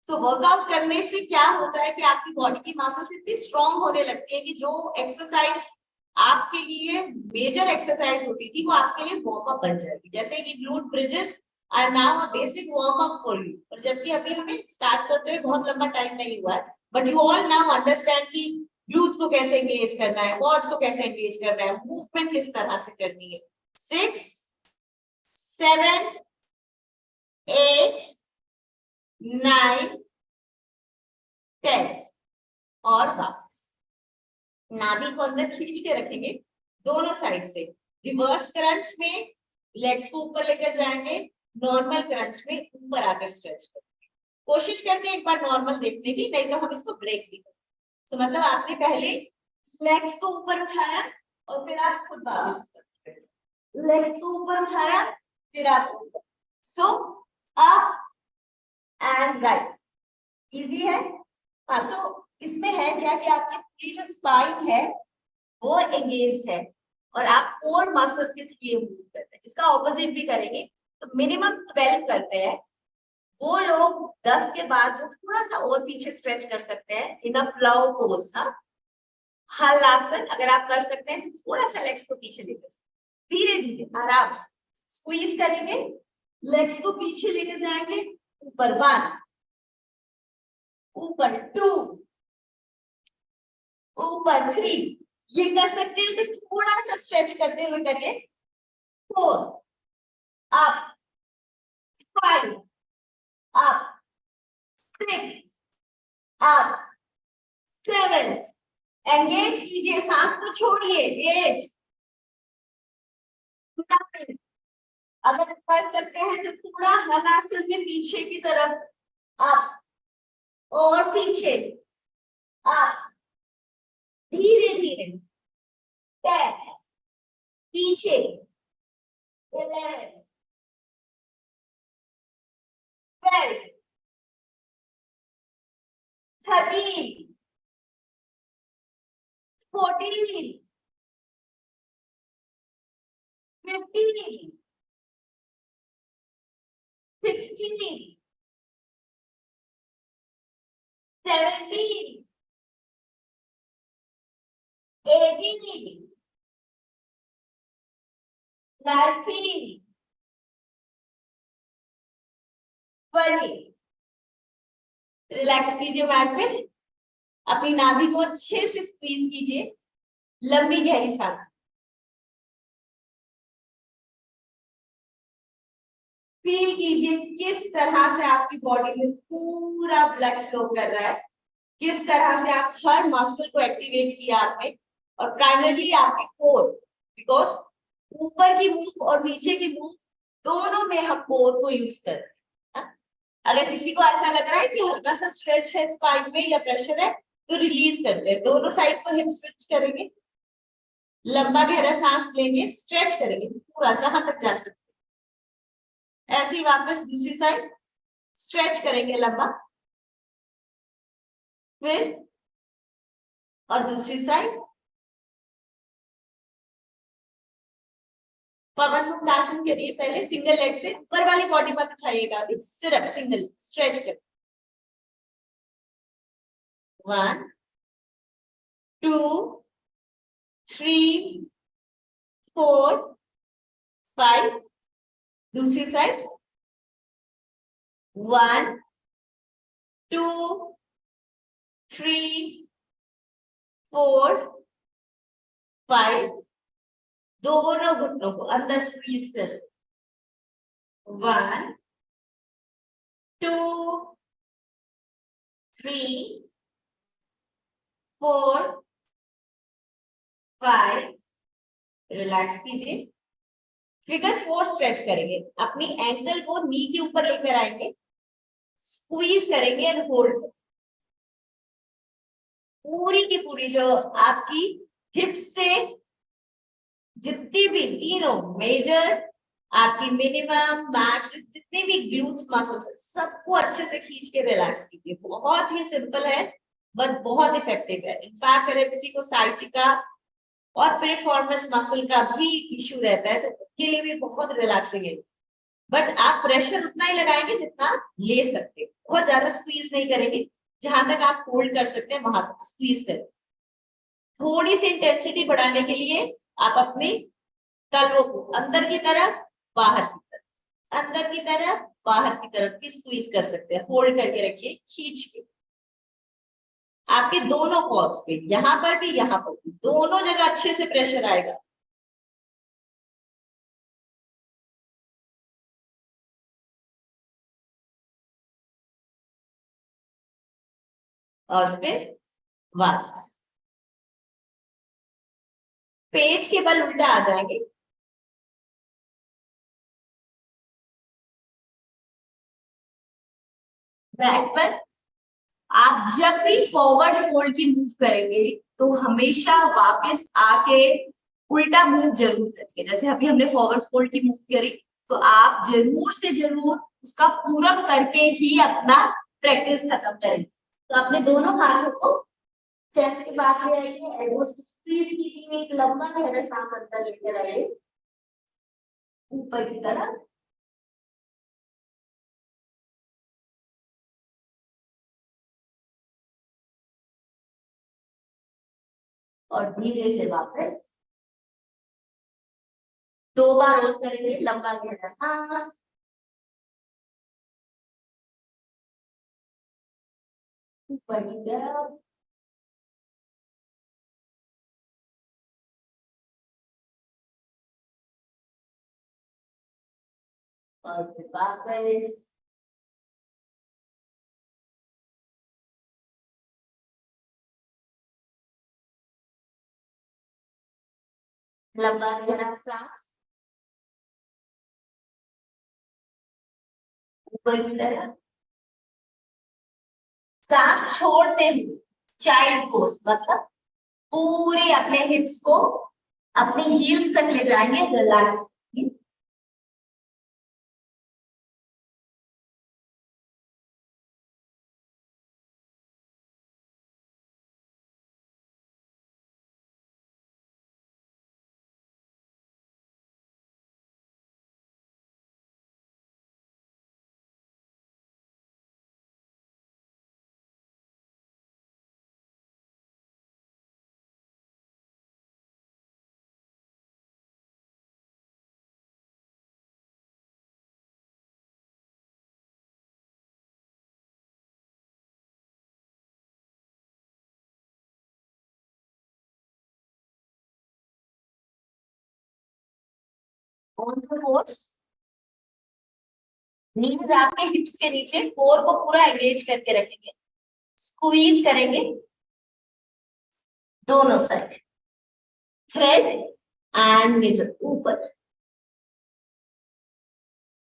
सो वर्कआउट करने से क्या होता है कि आपकी बॉडी की मसल्स इतनी स्ट्रांग होने लगती है कि जो एक्सरसाइज आपके लिए मेजर एक्सरसाइज होती थी वो आपके लिए वार्म अप बन जाएगी। जैसे कि glute bridges are now a basic warm up for you. और जबकि अभी हमें स्टार्ट करते हुए बहुत लंबा टाइम नहीं हुआ है, but you all now understand कि ग्लूट्स को कैसे एंगेज करना है, क्वाड्स को कैसे एंगेज करना है, मूवमेंट किस तरह से करनी है। 6 7 8 9 10 और वापस। नाभि को अंदर खींच के रखेंगे दोनों साइड से। रिवर्स क्रंच में लेग्स को ऊपर लेकर जाएंगे, नॉर्मल क्रंच में ऊपर आकर स्ट्रेच करेंगे। कोशिश करते हैं एक बार नॉर्मल देखने की, नहीं तो हम इसको ब्रेक भी करें। तो मतलब आपने पहले लेग्स को ऊपर उठाया और फिर आप खुद वापस ऊपर, लेग्स को ऊपर उठाया फिर आप ऊपर, so up and right, easy है। हाँ, तो इसमें है क्या कि आपकी पूरी जो स्पाइन है वो एंगेज है और आप कोर मसल्स के थ्रू ये मूव करते हैं। इसका ऑपोजिट भी करेंगे, तो मिनिमम 12 करते हैं। वो लोग 10 के बाद जो थोड़ा सा और पीछे स्ट्रेच कर सकते हैं इन अ प्लाव पोज, हाँ हलासन अगर आप कर सकते हैं तो थोड़ा सा लेग्स को पीछे लेकर धीरे धीरे आराम से स्क्वीज करेंगे, लेग्स को पीछे लेकर जाएंगे, ऊपर 1, ऊपर 2, ऊपर 3, ये कर सकते हैं तो थोड़ा सा स्ट्रेच करते हुए करिए। 4 अप, 5 अप, 6 अप, 7 एंगेज कीजिए, सांस को छोड़िए। 8 9, अगर कर सकते हैं तो थोड़ा हलासन में पीछे की तरफ अप और पीछे अप, धीरे धीरे 10 पीछे, 11 12 13 14 15 16 17 18 19 20। रिलैक्स कीजिए मैट पे, अपनी नाभि को अच्छे से स्क्वीज कीजिए, लंबी गहरी सांस। फील कीजिए किस तरह से आपकी बॉडी में पूरा ब्लड फ्लो कर रहा है, किस तरह से आप हर मसल को एक्टिवेट किया आपने, और प्राइमरली आपके कोर, बिकॉज ऊपर की मूव और नीचे की मूव दोनों में हम कोर को यूज कर रहे हैं। अगर किसी को ऐसा लग रहा है कि हल्का सा स्ट्रेच है स्पाइन में या प्रेशर है तो रिलीज करते हैं, दोनों साइड को हिप स्विच करेंगे, लंबा गहरा सांस लेंगे, स्ट्रेच करेंगे पूरा जहां तक जा सकते, ऐसे ही वापस दूसरी साइड स्ट्रेच करेंगे लंबा, फिर और दूसरी साइड। पवन मुक्तासन करिए, पहले सिंगल लेग से, ऊपर वाली बॉडी मत उठाइएगा अभी, सिर्फ सिंगल स्ट्रेच कर। 1 2 3 4 5, दूसरी साइड 1 2 3 4 5, दोनों घुटनों को अंदर स्क्वीज कर। 1 2 3 4 5, रिलैक्स कीजिए। फिगर 4 स्ट्रेच करेंगे, अपनी एंकल को नी के ऊपर लेकर आएंगे, स्क्वीज करेंगे एंड होल्ड। पूरी की पूरी जो आपकी हिप्स से जितनी भी तीनों मेजर, आपकी मिनिमम, मैक्स, जितने भी ग्लूट्स मसल्स सबको अच्छे से खींच के रिलैक्स कीजिए। बहुत ही सिंपल है बट बहुत इफेक्टिव है। इनफैक्ट अगर किसी को साइटिका और पेरिफॉर्मिस मसल का भी इश्यू रहता है तो उसके लिए भी बहुत रिलैक्सिंग है, बट आप प्रेशर उतना ही लगाएंगे जितना ले सकते हैं, बहुत ज्यादा स्क्वीज नहीं करेंगे, जहां तक आप होल्ड कर सकते हैं वहां तक स्क्वीज करें। थोड़ी सी इंटेंसिटी बढ़ाने के लिए आप अपने तलवों को अंदर की तरफ बाहर की तरफ, अंदर की तरफ बाहर की तरफ की स्क्वीज कर सकते हैं, होल्ड करके रखिए खींच के। आपके दोनों पॉल्स पे, यहाँ पर भी यहाँ पर भी, दोनों जगह अच्छे से प्रेशर आएगा। और फिर वापस पेट के बल उल्टा आ जाएंगे, बैक पर आप जब भी फॉरवर्ड फोल्ड की मूव करेंगे तो हमेशा वापस आके उल्टा मूव जरूर करेंगे। जैसे अभी हमने फॉरवर्ड फोल्ड की मूव करी, तो आप जरूर से जरूर उसका पूरक करके ही अपना प्रैक्टिस खत्म करेंगे। तो अपने दोनों हाथों को चेस्ट के पास ले आइए, एल्बोज को स्क्वीज कीजिए, एक लंबा गहरा सांस अंदर लेकर आइए ऊपर की तरफ, और धीरे से वापस 2 बार और करेंगे, लंबा गहरा सांस, ऊपर की तरफ, और फिर वापस। लंबा गहरा सांस, ऊपर की तरफ, सांस छोड़ते हुए चाइल्ड पोज, मतलब पूरे अपने हिप्स को अपने हील्स तक ले जाएंगे, रिलैक्स। ऑन द फोर्स, नीज आपके हिप्स के नीचे, कोर को पूरा एंगेज करके रखेंगे, स्क्वीज करेंगे दोनों साइड, थ्रेड एंड मिडल ऊपर,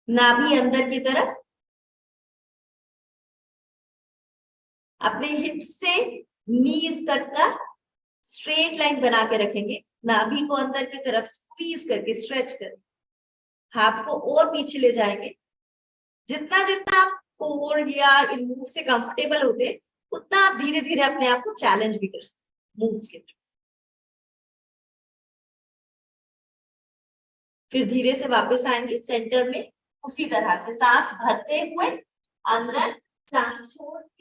नाभि अंदर की तरफ, अपने हिप्स से नीज तक का स्ट्रेट लाइन बना के रखेंगे, नाभि को अंदर की तरफ स्क्वीज करके स्ट्रेच कर, हाथ को और पीछे ले जाएंगे। जितना जितना आप कोर या इन मूव से कंफर्टेबल होते हैं, उतना आप धीरे धीरे अपने आप को चैलेंज भी कर सकते मूव्स के थ्रू। फिर धीरे से वापस आएंगे सेंटर में, उसी तरह से सांस भरते हुए अंदर, सांस छोड़ के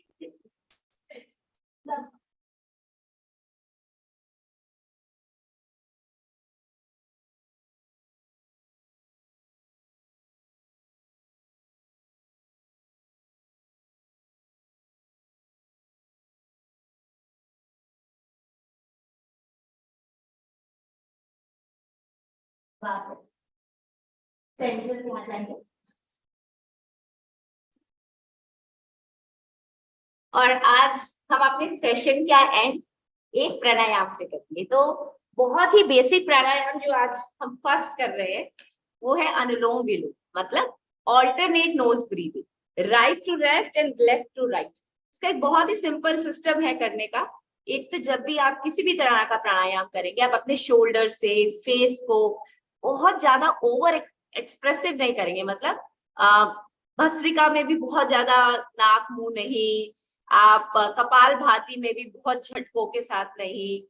वापस सेंटर में आ जाएंगे। और आज हम अपने सेशन का एंड एक प्राणायाम से करेंगे। तो बहुत ही बेसिक प्राणायाम जो आज हम फर्स्ट कर रहे हैं वो है अनुलोम विलोम, मतलब alternate nose breathing, right to left and left to right. इसका एक बहुत ही सिंपल सिस्टम है करने का। एक तो जब भी आप किसी भी तरह का प्राणायाम करेंगे, आप अपने शोल्डर से फेस को बहुत ज्यादा ओवर एक्सप्रेसिव नहीं करेंगे, मतलब भस्त्रिका में भी बहुत ज्यादा नाक मुंह नहीं, आप कपाल भाती में भी बहुत झटकों के साथ नहीं,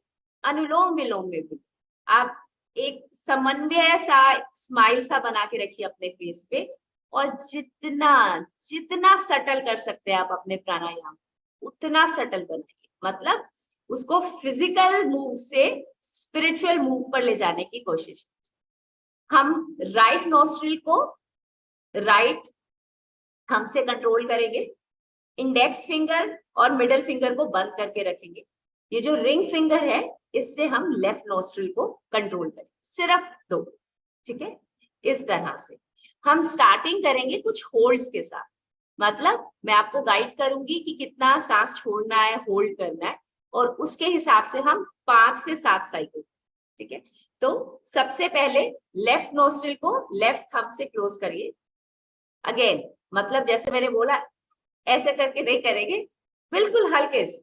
अनुलोम विलोम में भी आप एक समन्वय सा स्माइल सा बना के रखिए अपने फेस पे, और जितना जितना सटल कर सकते हैं आप अपने प्राणायाम उतना सटल बनाइए, मतलब उसको फिजिकल मूव से स्पिरिचुअल मूव पर ले जाने की कोशिश। हम राइट नोस्ट्रिल को राइट थंब से कंट्रोल करेंगे, इंडेक्स फिंगर और मिडिल फिंगर को बंद करके रखेंगे, ये जो रिंग फिंगर है इससे हम लेफ्ट नोस्ट्रिल को कंट्रोल करेंगे, सिर्फ 2, ठीक है। इस तरह से हम स्टार्टिंग करेंगे कुछ होल्ड्स के साथ, मतलब मैं आपको गाइड करूंगी कि कितना सांस छोड़ना है, होल्ड करना है, और उसके हिसाब से हम 5 से 7 साइकिल, ठीक है। तो सबसे पहले लेफ्ट नोस्ट्रिल को लेफ्ट थंब से क्लोज करिए, अगेन मतलब जैसे मैंने बोला ऐसे करके नहीं करेंगे, बिल्कुल हल्के से,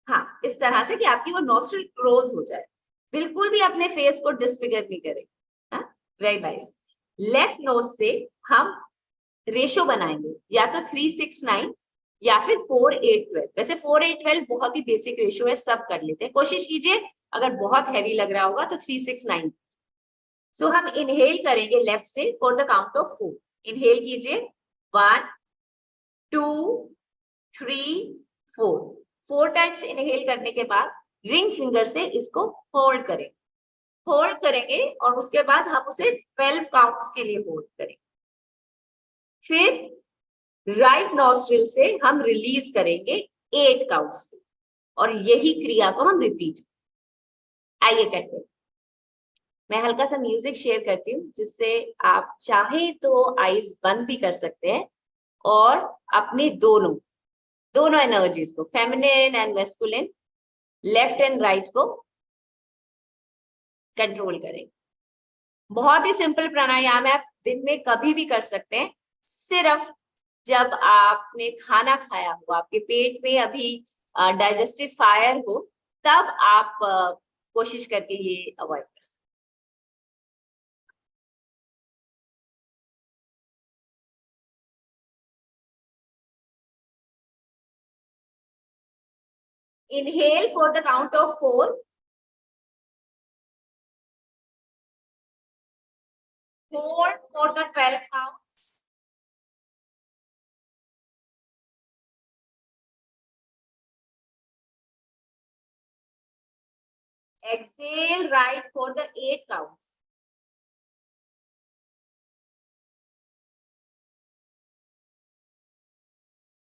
हाँ इस तरह से कि आपकी वो नॉस्ट्रिल क्लोज हो जाए, बिल्कुल भी अपने फेस को डिसफिगर नहीं करेंगे। हाँ, वेरी नाइस। लेफ्ट नोज से हम रेशो बनाएंगे, या तो 3-6-9 या फिर 4-8-12। वैसे 4-8-12 बहुत ही बेसिक रेशो है, सब कर लेते हैं, कोशिश कीजिए अगर बहुत हैवी लग रहा होगा तो 3-6-9। सो हम इनहेल करेंगे लेफ्ट से for the count of 4। Inhale कीजिए, 1 2 3 4। 4 टाइम्स इनहेल करने के बाद रिंग फिंगर से इसको होल्ड करें, होल्ड करेंगे और उसके बाद हम उसे 12 काउंट्स के लिए होल्ड करेंगे। फिर राइट नॉस्ट्रिल से हम रिलीज करेंगे 8 काउंट्स के, और यही क्रिया को हम रिपीट, आइए करते हैं। मैं हल्का सा म्यूजिक शेयर करती हूँ, जिससे आप चाहे तो आईज बंद भी कर सकते हैं और अपनी दोनों दोनों एनर्जीज को, feminine and masculine, left and right को कंट्रोल करेंगे। बहुत ही सिंपल प्राणायाम है, आप दिन में कभी भी कर सकते हैं, सिर्फ जब आपने खाना खाया हो, आपके पेट में अभी डाइजेस्टिव फायर हो, तब आप कोशिश करके ये अवॉइड कर सकते। Inhale for the count of 4. Hold for the 12 counts. Exhale right for the 8 counts.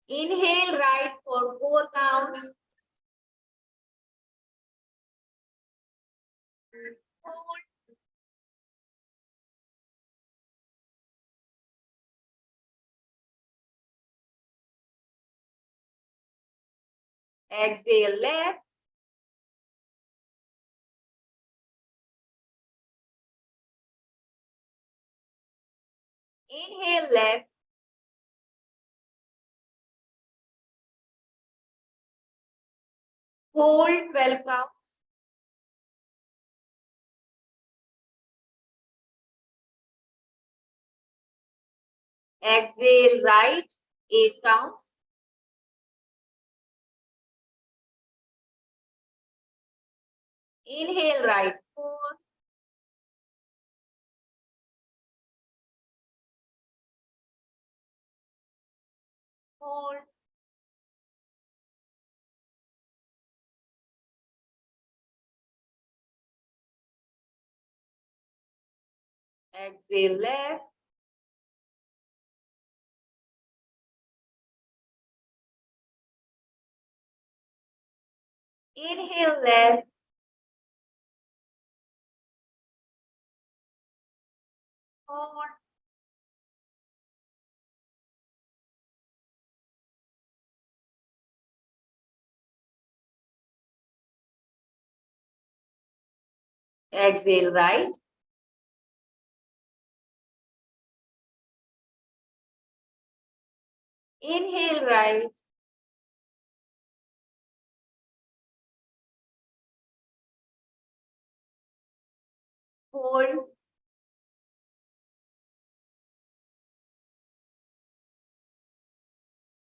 Inhale right for 4 counts. Hold. Exhale left. Inhale left. Hold 12 counts. Exhale right 8 counts. Inhale right 4. Hold. Exhale left. Inhale left. Hold. Exhale right. Inhale right. Hold.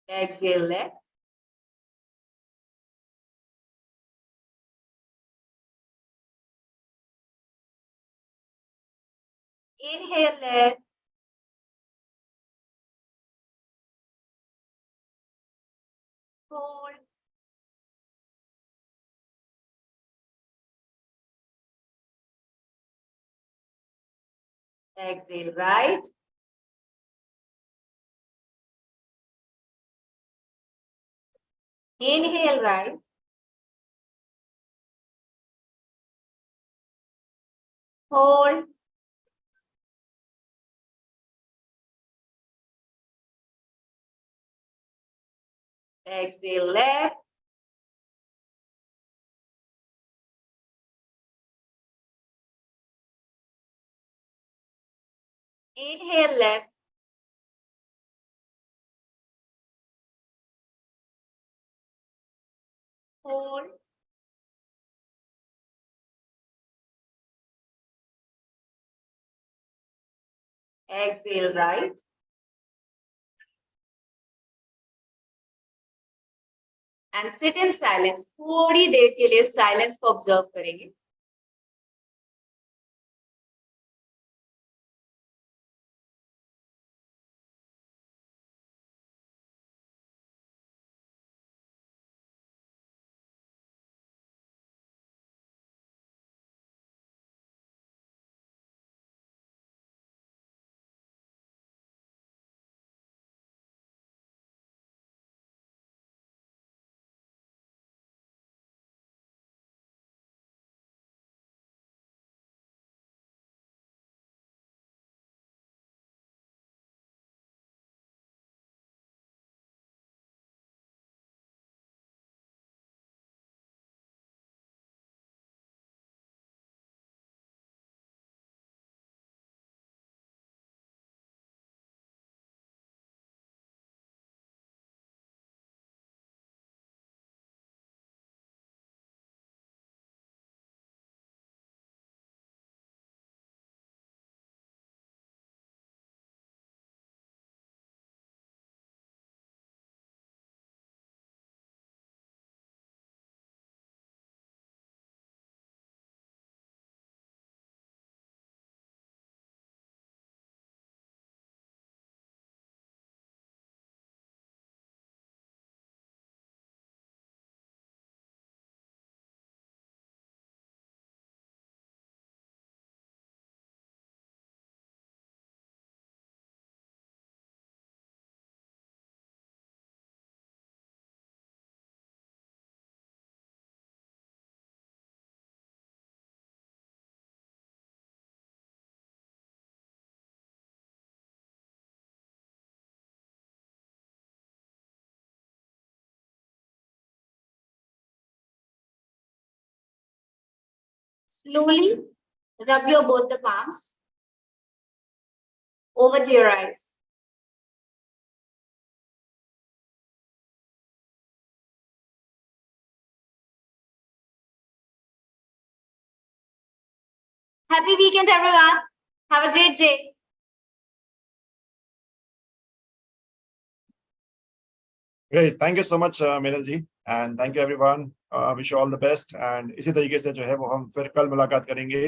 Exhale left. Inhale left. Hold. Exhale right. Inhale right. Hold. Exhale left. Inhale left. hold. Exhale, right. And sit in silence. थोड़ी देर के लिए silence को observe करेंगे. Slowly rub your both the palms over to your eyes. Happy weekend, everyone. Have a great day. Great, thank you so much, Meral ji, and thank you everyone. Wish you all the best. And इसी तरीके से जो है वो हम फिर कल मुलाकात करेंगे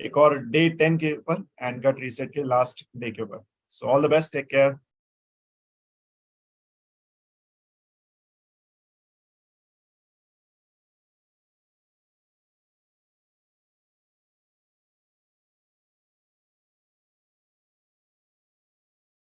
एक और डे 10 के ऊपर एंड गट रीसेट के लास्ट डे के ऊपर. So all the best. Take care.